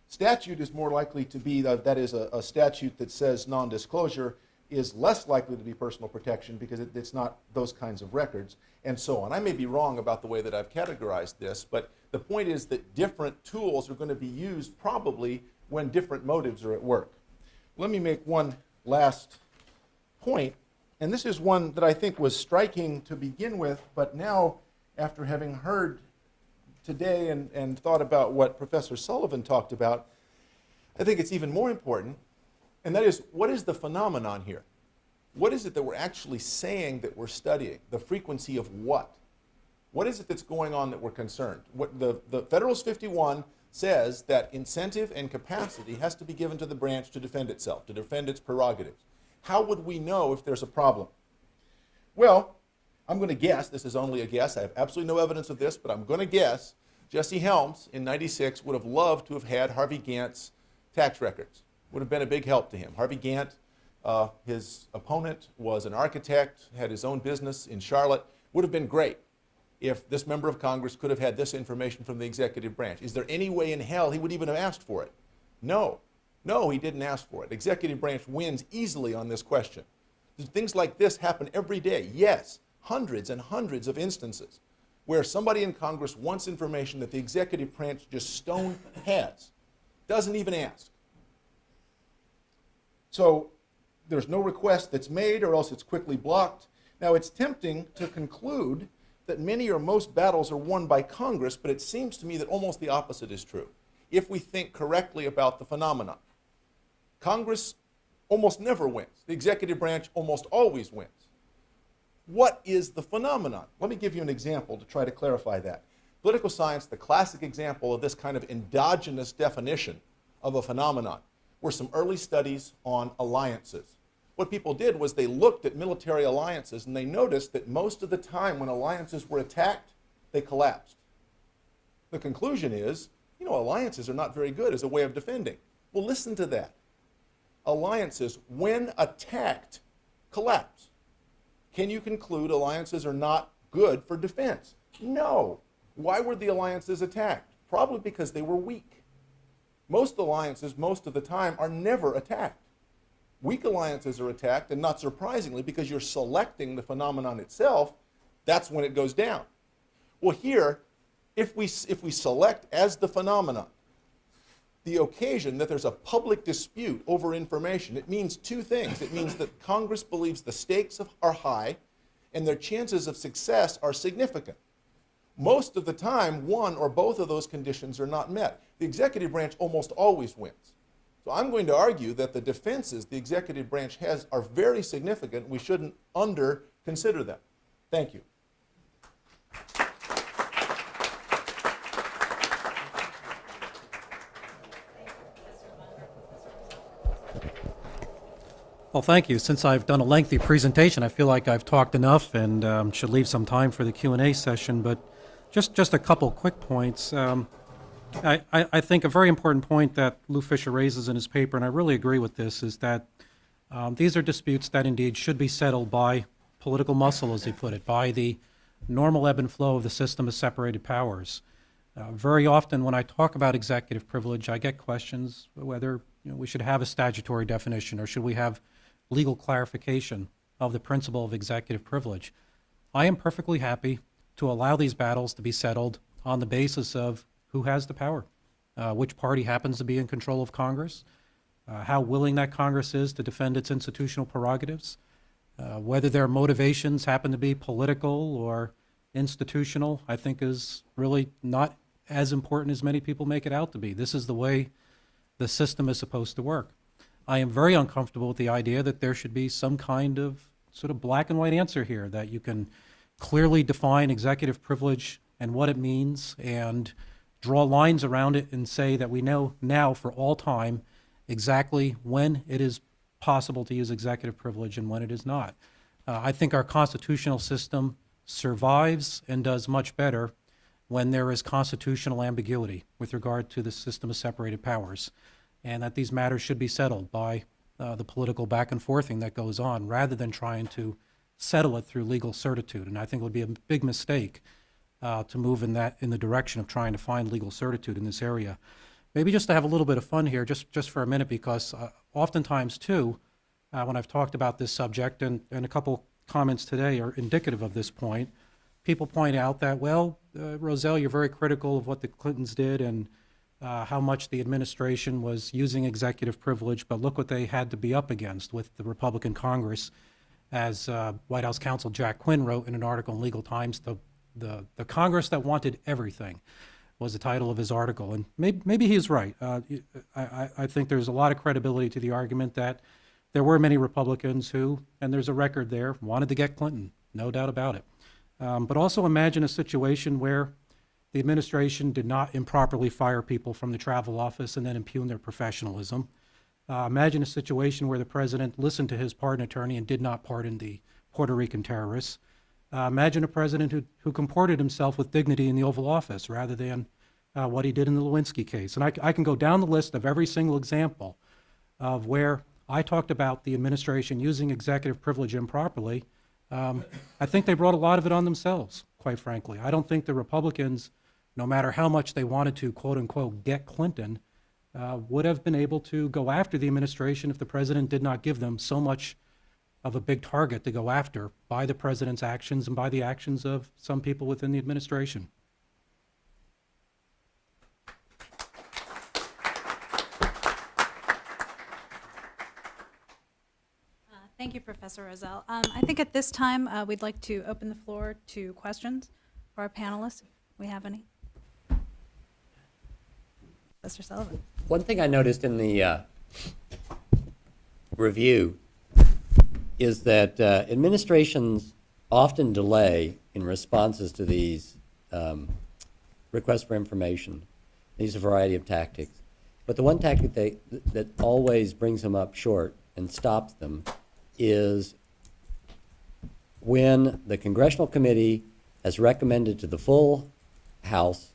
Statute is more likely to be, that is a statute that says non-disclosure is less likely to be personal protection because it's not those kinds of records, and so on. I may be wrong about the way that I've categorized this, but the point is that different tools are going to be used probably when different motives are at work. Let me make one last point, and this is one that I think was striking to begin with, but now, after having heard today and thought about what Professor Sullivan talked about, I think it's even more important. And that is, what is the phenomenon here? What is it that we're actually saying that we're studying? The frequency of what? What is it that's going on that we're concerned? What the Federalist 51 says that incentive and capacity has to be given to the branch to defend itself, to defend its prerogatives. How would we know if there's a problem? Well, I'm going to guess, this is only a guess, I have absolutely no evidence of this, but I'm going to guess Jesse Helms in '96 would have loved to have had Harvey Gantt's tax records. Would have been a big help to him. Harvey Gantt, his opponent, was an architect, had his own business in Charlotte. Would have been great if this member of Congress could have had this information from the executive branch. Is there any way in hell he would even have asked for it? No. No, he didn't ask for it. Executive branch wins easily on this question. Things like this happen every day. Yes, hundreds and hundreds of instances where somebody in Congress wants information that the executive branch just stone has, doesn't even ask. So there's no request that's made, or else it's quickly blocked. Now, it's tempting to conclude that many or most battles are won by Congress, but it seems to me that almost the opposite is true, if we think correctly about the phenomenon. Congress almost never wins. The executive branch almost always wins. What is the phenomenon? Let me give you an example to try to clarify that. Political science, the classic example of this kind of endogenous definition of a phenomenon, were some early studies on alliances. What people did was they looked at military alliances and they noticed that most of the time when alliances were attacked, they collapsed. The conclusion is, alliances are not very good as a way of defending. Well, listen to that. Alliances, when attacked, collapse. Can you conclude alliances are not good for defense? No. Why were the alliances attacked? Probably because they were weak. Most alliances, most of the time, are never attacked. Weak alliances are attacked, and not surprisingly, because you're selecting the phenomenon itself, that's when it goes down. Well, here, if we select as the phenomenon the occasion that there's a public dispute over information, it means two things. It means that Congress believes the stakes are high and their chances of success are significant. Most of the time, one or both of those conditions are not met. The executive branch almost always wins. So I'm going to argue that the defenses the executive branch has are very significant. We shouldn't under-consider them. Thank you. Well, thank you. Since I've done a lengthy presentation, I feel like I've talked enough and should leave some time for the Q&A session, but just a couple quick points. I think a very important point that Lou Fisher raises in his paper, and I really agree with this, is that these are disputes that indeed should be settled by political muscle, as he put it, by the normal ebb and flow of the system of separated powers. Very often when I talk about executive privilege, I get questions whether we should have a statutory definition or should we have legal clarification of the principle of executive privilege. I am perfectly happy to allow these battles to be settled on the basis of who has the power, which party happens to be in control of Congress, how willing that Congress is to defend its institutional prerogatives, whether their motivations happen to be political or institutional, I think is really not as important as many people make it out to be. This is the way the system is supposed to work. I am very uncomfortable with the idea that there should be some kind of sort of black and white answer here, that you can clearly define executive privilege and what it means and draw lines around it and say that we know now for all time exactly when it is possible to use executive privilege and when it is not. I think our constitutional system survives and does much better when there is constitutional ambiguity with regard to the system of separated powers, and that these matters should be settled by the political back and forthing that goes on rather than trying to settle it through legal certitude. And I think it would be a big mistake to move in the direction of trying to find legal certitude in this area. Maybe just to have a little bit of fun here, just for a minute, because oftentimes too, when I've talked about this subject, and a couple comments today are indicative of this point, people point out that, well, Rozell, you're very critical of what the Clintons did and how much the administration was using executive privilege, but look what they had to be up against with the Republican Congress. As White House counsel Jack Quinn wrote in an article in Legal Times, the Congress that wanted everything was the title of his article. And maybe he's right. I think there's a lot of credibility to the argument that there were many Republicans who, and there's a record there, wanted to get Clinton, no doubt about it. But also imagine a situation where the administration did not improperly fire people from the travel office and then impugn their professionalism. Imagine a situation where the president listened to his pardon attorney and did not pardon the Puerto Rican terrorists. Imagine a president who comported himself with dignity in the Oval Office rather than what he did in the Lewinsky case. And I can go down the list of every single example of where I talked about the administration using executive privilege improperly. I think they brought a lot of it on themselves, quite frankly. I don't think the Republicans, no matter how much they wanted to, quote unquote, get Clinton, would have been able to go after the administration if the president did not give them so much of a big target to go after by the president's actions and by the actions of some people within the administration. Thank you, Professor Rozell. I think at this time, we'd like to open the floor to questions for our panelists, if we have any. Professor Sullivan. One thing I noticed in the review is that administrations often delay in responses to these requests for information. They use a variety of tactics. But the one tactic that always brings them up short and stops them is when the Congressional Committee has recommended to the full House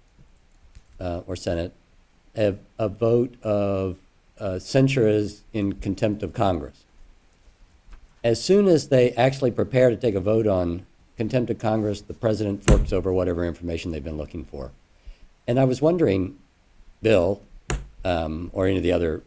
or Senate a vote of censure is in contempt of Congress. As soon as they actually prepare to take a vote on contempt of Congress, the president forks over whatever information they've been looking for. And I was wondering, Bill, or any of the other,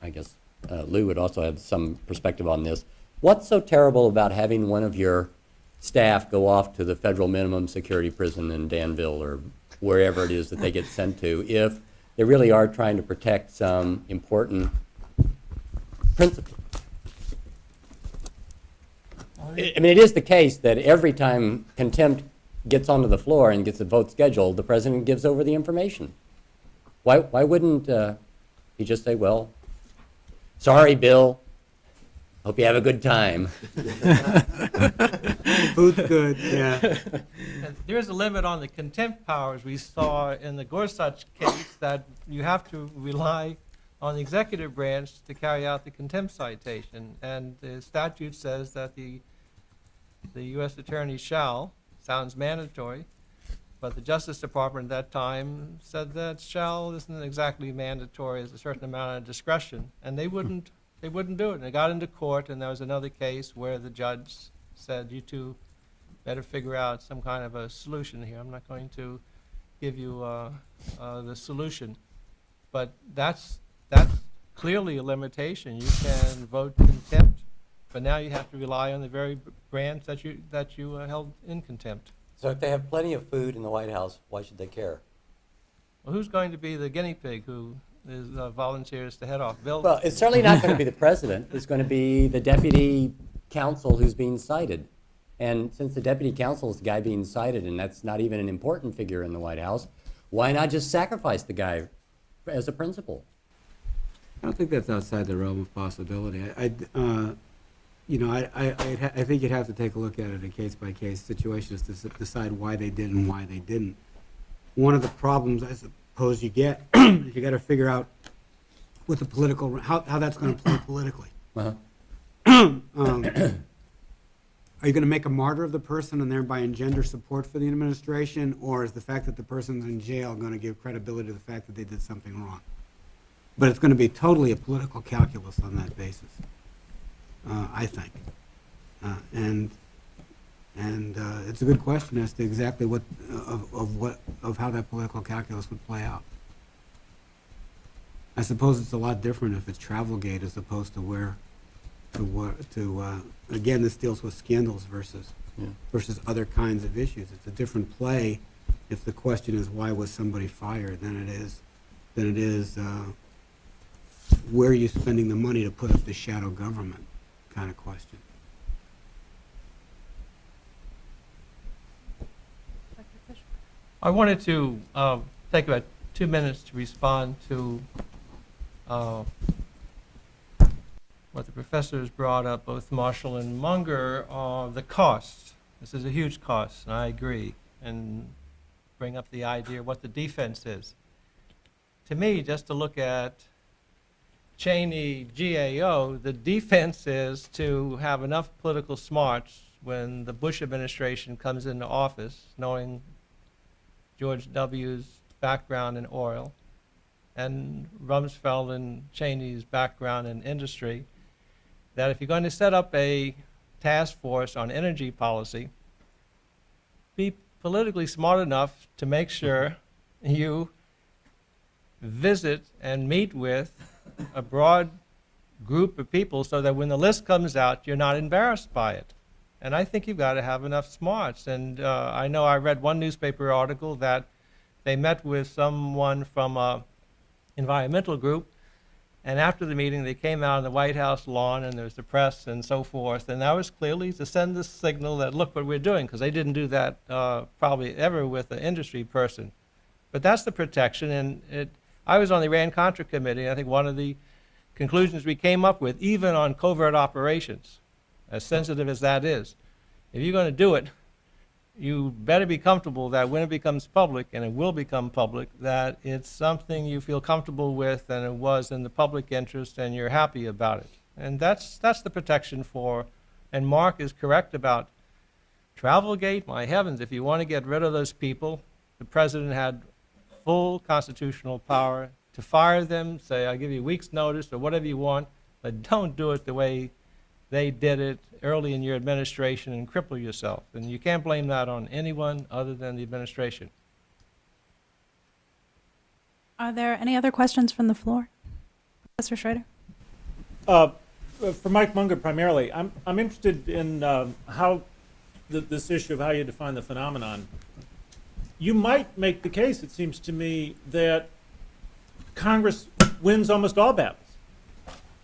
I guess Lou would also have some perspective on this. What's so terrible about having one of your staff go off to the federal minimum security prison in Danville or wherever it is that they get sent to if they really are trying to protect some important principle? I mean, it is the case that every time contempt gets onto the floor and gets a vote scheduled, the president gives over the information. Why wouldn't he just say, well, sorry, Bill, hope you have a good time? Food's good, yeah. And there's a limit on the contempt powers. We saw in the Gorsuch case that you have to rely on the executive branch to carry out the contempt citation. And the statute says that the U.S. attorney shall, sounds mandatory, but the Justice Department at that time said that shall isn't exactly mandatory, there's a certain amount of discretion. And they wouldn't do it. And they got into court, and there was another case where the judge said, you two better figure out some kind of a solution here. I'm not going to give you the solution. But that's clearly a limitation. You can vote contempt, but now you have to rely on the very branch that you held in contempt. So if they have plenty of food in the White House, why should they care? Well, who's going to be the guinea pig who is volunteers to head off? Bill? Well, it's certainly not going to be the president. It's going to be the deputy counsel who's being cited. And since the deputy counsel is the guy being cited, and that's not even an important figure in the White House, why not just sacrifice the guy as a principal? I don't think that's outside the realm of possibility. I think you'd have to take a look at it in case-by-case situations to decide why they did and why they didn't. One of the problems I suppose you get is you got to figure out what the political how that's going to play politically. Uh-huh. Are you going to make a martyr of the person and thereby engender support for the administration, or is the fact that the person's in jail going to give credibility to the fact that they did something wrong? But it's going to be totally a political calculus on that basis, I think. And it's a good question as to exactly what how that political calculus would play out. I suppose it's a lot different if it's Travelgate as opposed to again, this deals with scandals versus other kinds of issues. It's a different play if the question is why was somebody fired than it is where are you spending the money to put up the shadow government kind of question. I wanted to take about 2 minutes to respond to what the professors brought up, both Marshall and Munger, the cost. This is a huge cost, and I agree, and bring up the idea of what the defense is. To me, just to look at Cheney, GAO, the defense is to have enough political smarts when the Bush administration comes into office, knowing George W.'s background in oil and Rumsfeld and Cheney's background in industry, that if you're going to set up a task force on energy policy, be politically smart enough to make sure you visit and meet with a broad group of people so that when the list comes out, you're not embarrassed by it. And I think you've got to have enough smarts. And I know I read one newspaper article that they met with someone from an environmental group, and after the meeting, they came out on the White House lawn, and there was the press and so forth, and that was clearly to send the signal that, look what we're doing, because they didn't do that probably ever with an industry person. But that's the protection, and I was on the Iran-Contra committee, and I think one of the conclusions we came up with, even on covert operations, as sensitive as that is, if you're going to do it, you better be comfortable that when it becomes public, and it will become public, that it's something you feel comfortable with and it was in the public interest and you're happy about it. And that's the protection for, and Mark is correct about Travelgate. My heavens, if you want to get rid of those people, the president had full constitutional power to fire them, say, I'll give you a week's notice or whatever you want, but don't do it the way they did it early in your administration and cripple yourself. And you can't blame that on anyone other than the administration. Are there any other questions from the floor? Professor Schrader? For Mike Munger primarily, I'm interested in how this issue of how you define the phenomenon. You might make the case, it seems to me, that Congress wins almost all battles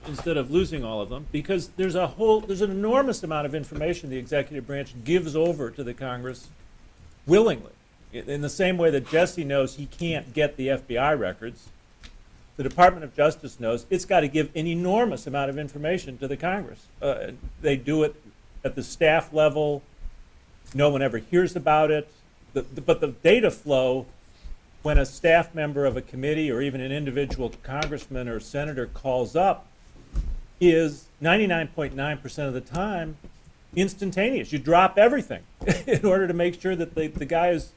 instead of losing all of them, because there's an enormous amount of information the executive branch gives over to the Congress willingly. In the same way that Jesse knows he can't get the FBI records, the Department of Justice knows it's got to give an enormous amount of information to the Congress. They do it at the staff level. No one ever hears about it. But the data flow, when a staff member of a committee or even an individual congressman or senator calls up, is 99.9% of the time instantaneous. You drop everything in order to make sure that the guy who's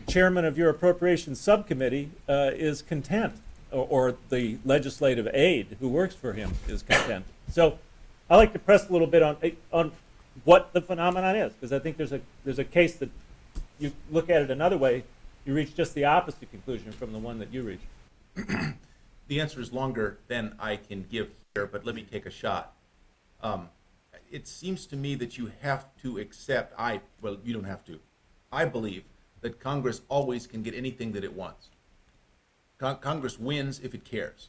chairman of your appropriations subcommittee is content, or the legislative aide who works for him is content. So I like to press a little bit on what the phenomenon is, because I think there's a case that you look at it another way, you reach just the opposite conclusion from the one that you reached. The answer is longer than I can give here, but let me take a shot. It seems to me that you have to accept, well, you don't have to. I believe that Congress always can get anything that it wants. Congress wins if it cares.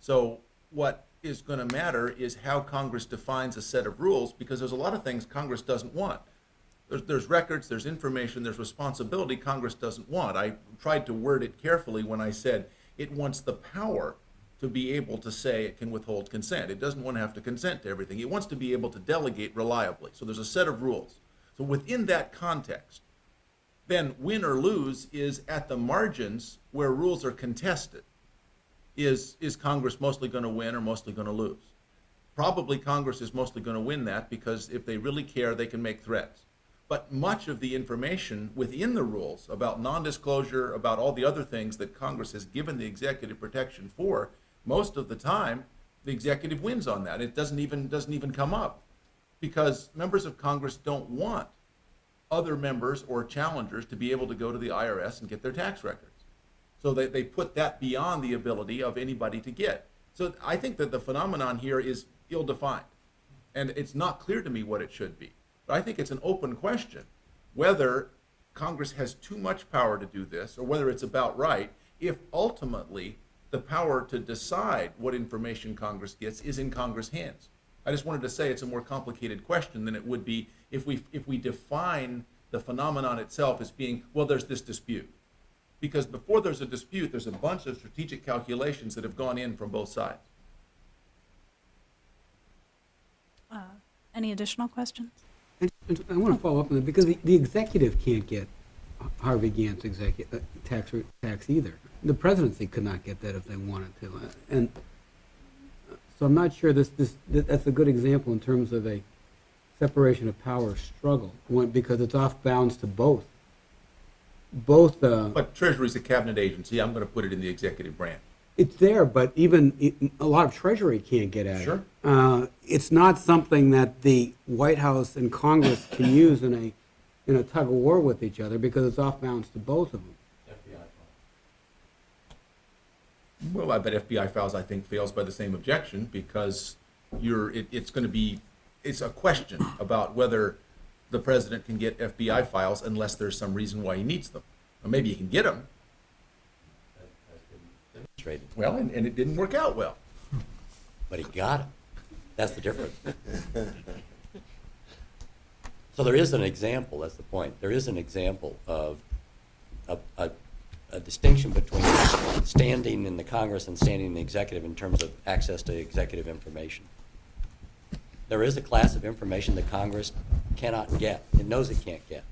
So what is going to matter is how Congress defines a set of rules, because there's a lot of things Congress doesn't want. There's records, there's information, there's responsibility Congress doesn't want. I tried to word it carefully when I said it wants the power to be able to say it can withhold consent. It doesn't want to have to consent to everything. It wants to be able to delegate reliably. So there's a set of rules. So within that context, then win or lose is at the margins where rules are contested. Is Congress mostly going to win or mostly going to lose? Probably Congress is mostly going to win that, because if they really care, they can make threats. But much of the information within the rules about non-disclosure, about all the other things that Congress has given the executive protection for, most of the time, the executive wins on that. It doesn't even come up, because members of Congress don't want other members or challengers to be able to go to the IRS and get their tax records. So they put that beyond the ability of anybody to get. So I think that the phenomenon here is ill-defined, and it's not clear to me what it should be. But I think it's an open question whether Congress has too much power to do this, or whether it's about right, if ultimately the power to decide what information Congress gets is in Congress' hands. I just wanted to say it's a more complicated question than it would be if we define the phenomenon itself as being, well, there's this dispute. Because before there's a dispute, there's a bunch of strategic calculations that have gone in from both sides. Any additional questions? And I want to follow up on that, because the executive can't get Harvey Gantt's tax either. The presidency could not get that if they wanted to. And so I'm not sure that's a good example in terms of a separation of powers struggle, because it's off bounds to both. Both, But Treasury's a cabinet agency, I'm gonna put it in the executive branch. it's there, but even a lot of Treasury can't get at it. Sure. It's not something that the White House and Congress can use in a tug of war with each other, because it's off bounds to both of them. Well, I bet FBI files, I think, fails by the same objection, because it's a question about whether the president can get FBI files unless there's some reason why he needs them. Or maybe he can get them, Demonstrated. well, and it didn't work out well. But he got it. That's the difference. So there is an example, that's the point. There is an example of a distinction between standing in the Congress and standing in the executive in terms of access to executive information. There is a class of information that Congress cannot get. It knows it can't get.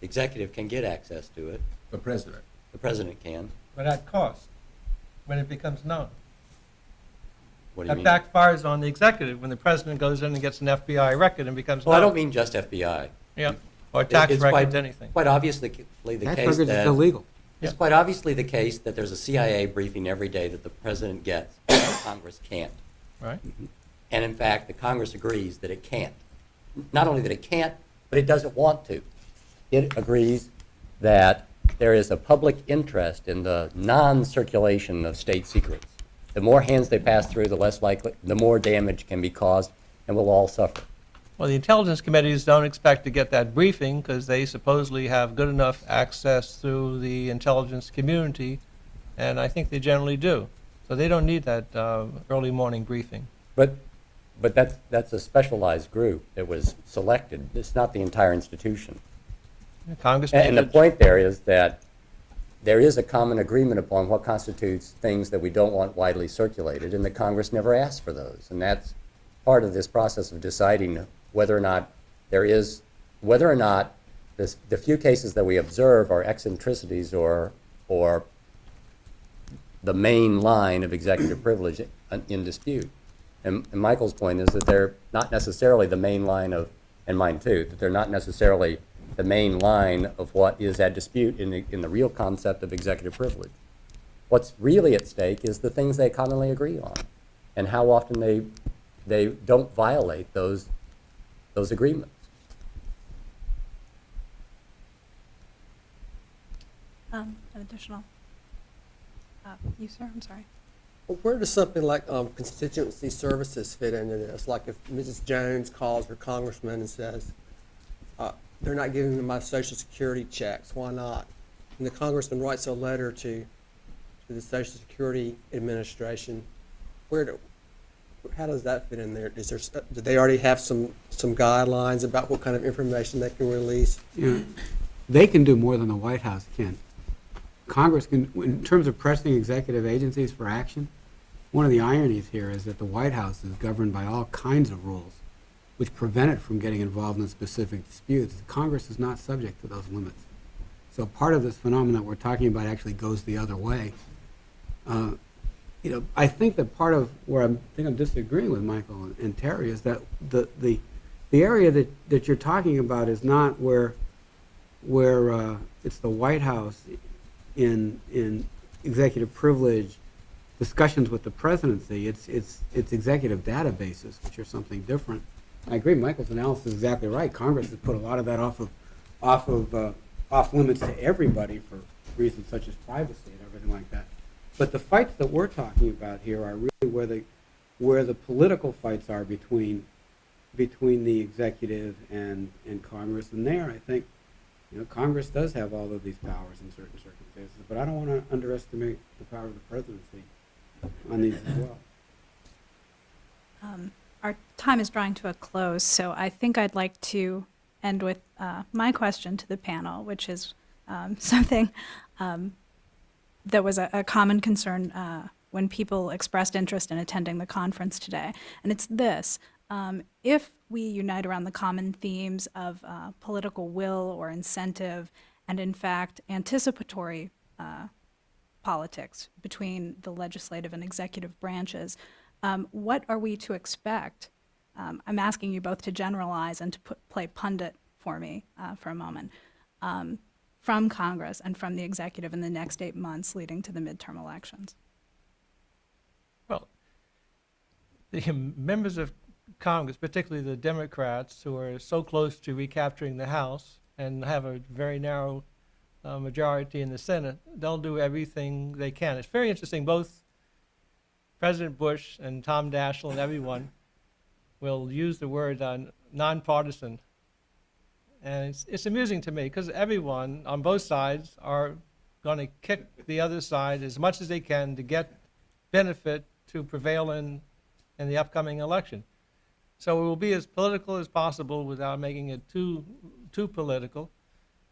The executive can get access to it. The president. The president can. But at cost, when it becomes known. What do you That mean? backfires on the executive when the president goes in and gets an FBI record and becomes known. Well, I don't mean just FBI. Yeah, or tax It's records, anything. Quite obviously the Tax case records is that illegal. it's quite obviously the case that there's a CIA briefing every day that the president gets, that Congress can't. Right? And in fact, the Congress agrees that it can't. Not only that it can't, but it doesn't want to. It agrees that there is a public interest in the non-circulation of state secrets. The more hands they pass through, the less likely, the more damage can be caused, and we'll all suffer. Well, the intelligence committees don't expect to get that briefing because they supposedly have good enough access through the intelligence community, and I think they generally do. So they don't need that early morning briefing. But that's a specialized group that was selected. It's not the entire institution. Congress And the made it- point there is that there is a common agreement upon what constitutes things that we don't want widely circulated, and the Congress never asked for those. And that's part of this process of deciding whether or not the few cases that we observe are eccentricities or the main line of executive privilege in dispute. And Michael's point is that they're not necessarily the main line of, and mine too, that they're not necessarily the main line of what is at dispute in the real concept of executive privilege. What's really at stake is the things they commonly agree on, and how often they don't violate those agreements. An additional, you, sir, I'm sorry. Well, where does something like constituency services fit into this? Like if Mrs. Jones calls her congressman and says, they're not giving me my Social Security checks, why not? And the congressman writes a letter to the Social Security Administration. How does that fit in there? Do they already have some guidelines about what kind of information they can release? Yeah. They can do more than the White House can. Congress can, in terms of pressing executive agencies for action, one of the ironies here is that the White House is governed by all kinds of rules which prevent it from getting involved in specific disputes. Congress is not subject to those limits. So part of this phenomenon that we're talking about actually goes the other way. I think that part of where I'm disagreeing with Michael and Terry is that the area that you're talking about is not where it's the White House in executive privilege discussions with the presidency. It's executive databases, which are something different. I agree. Michael's analysis is exactly right. Congress has put a lot of that off limits to everybody for reasons such as privacy and everything like that. But the fights that we're talking about here are really where the political fights are between the executive and Congress. And there, I think, Congress does have all of these powers in certain circumstances. But I don't want to underestimate the power of the presidency on these as well. Our time is drawing to a close, so I think I'd like to end with my question to the panel, which is something that was a common concern when people expressed interest in attending the conference today. And it's this: if we unite around the common themes of political will or incentive, and in fact anticipatory politics between the legislative and executive branches, what are we to expect I'm asking you both to generalize and to play pundit for me for a moment, from Congress and from the executive in the next 8 months leading to the midterm elections. Well, the members of Congress, particularly the Democrats, who are so close to recapturing the House and have a very narrow majority in the Senate, they'll do everything they can. It's very interesting. Both President Bush and Tom Daschle and everyone will use the word nonpartisan. And it's amusing to me because everyone on both sides are going to kick the other side as much as they can to get benefit to prevail in the upcoming election. So it will be as political as possible without making it too political,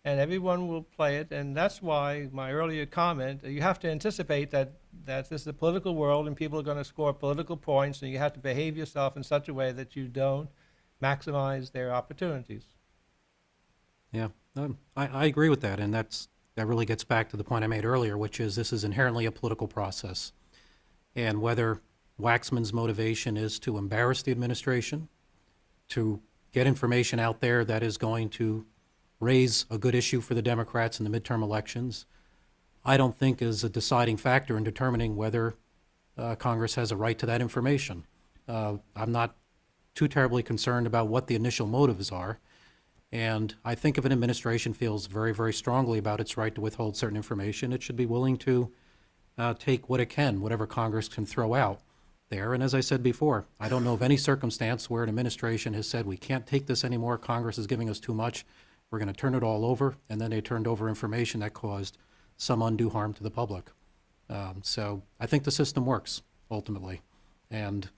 and everyone will play it. And that's why my earlier comment, you have to anticipate that this is a political world and people are going to score political points, and you have to behave yourself in such a way that you don't maximize their opportunities. Yeah, I agree with that, and that really gets back to the point I made earlier, which is this is inherently a political process. And whether Waxman's motivation is to embarrass the administration, to get information out there that is going to raise a good issue for the Democrats in the midterm elections, I don't think is a deciding factor in determining whether Congress has a right to that information. I'm not too terribly concerned about what the initial motives are. And I think if an administration feels very, very strongly about its right to withhold certain information, it should be willing to take what it can, whatever Congress can throw out there. And as I said before, I don't know of any circumstance where an administration has said, we can't take this anymore, Congress is giving us too much, we're going to turn it all over, and then they turned over information that caused some undue harm to the public. So I think the system works, ultimately. And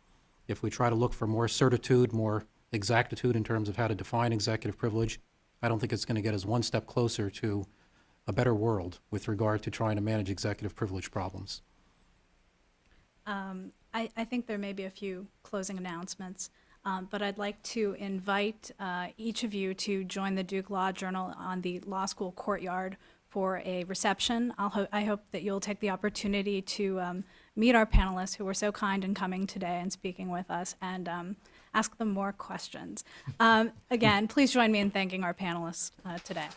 if we try to look for more certitude, more exactitude in terms of how to define executive privilege, I don't think it's going to get us one step closer to a better world with regard to trying to manage executive privilege problems. I think there may be a few closing announcements, but I'd like to invite each of you to join the Duke Law Journal on the law school courtyard for a reception. I hope that you'll take the opportunity to meet our panelists who were so kind in coming today and speaking with us, and ask them more questions. Again, please join me in thanking our panelists today.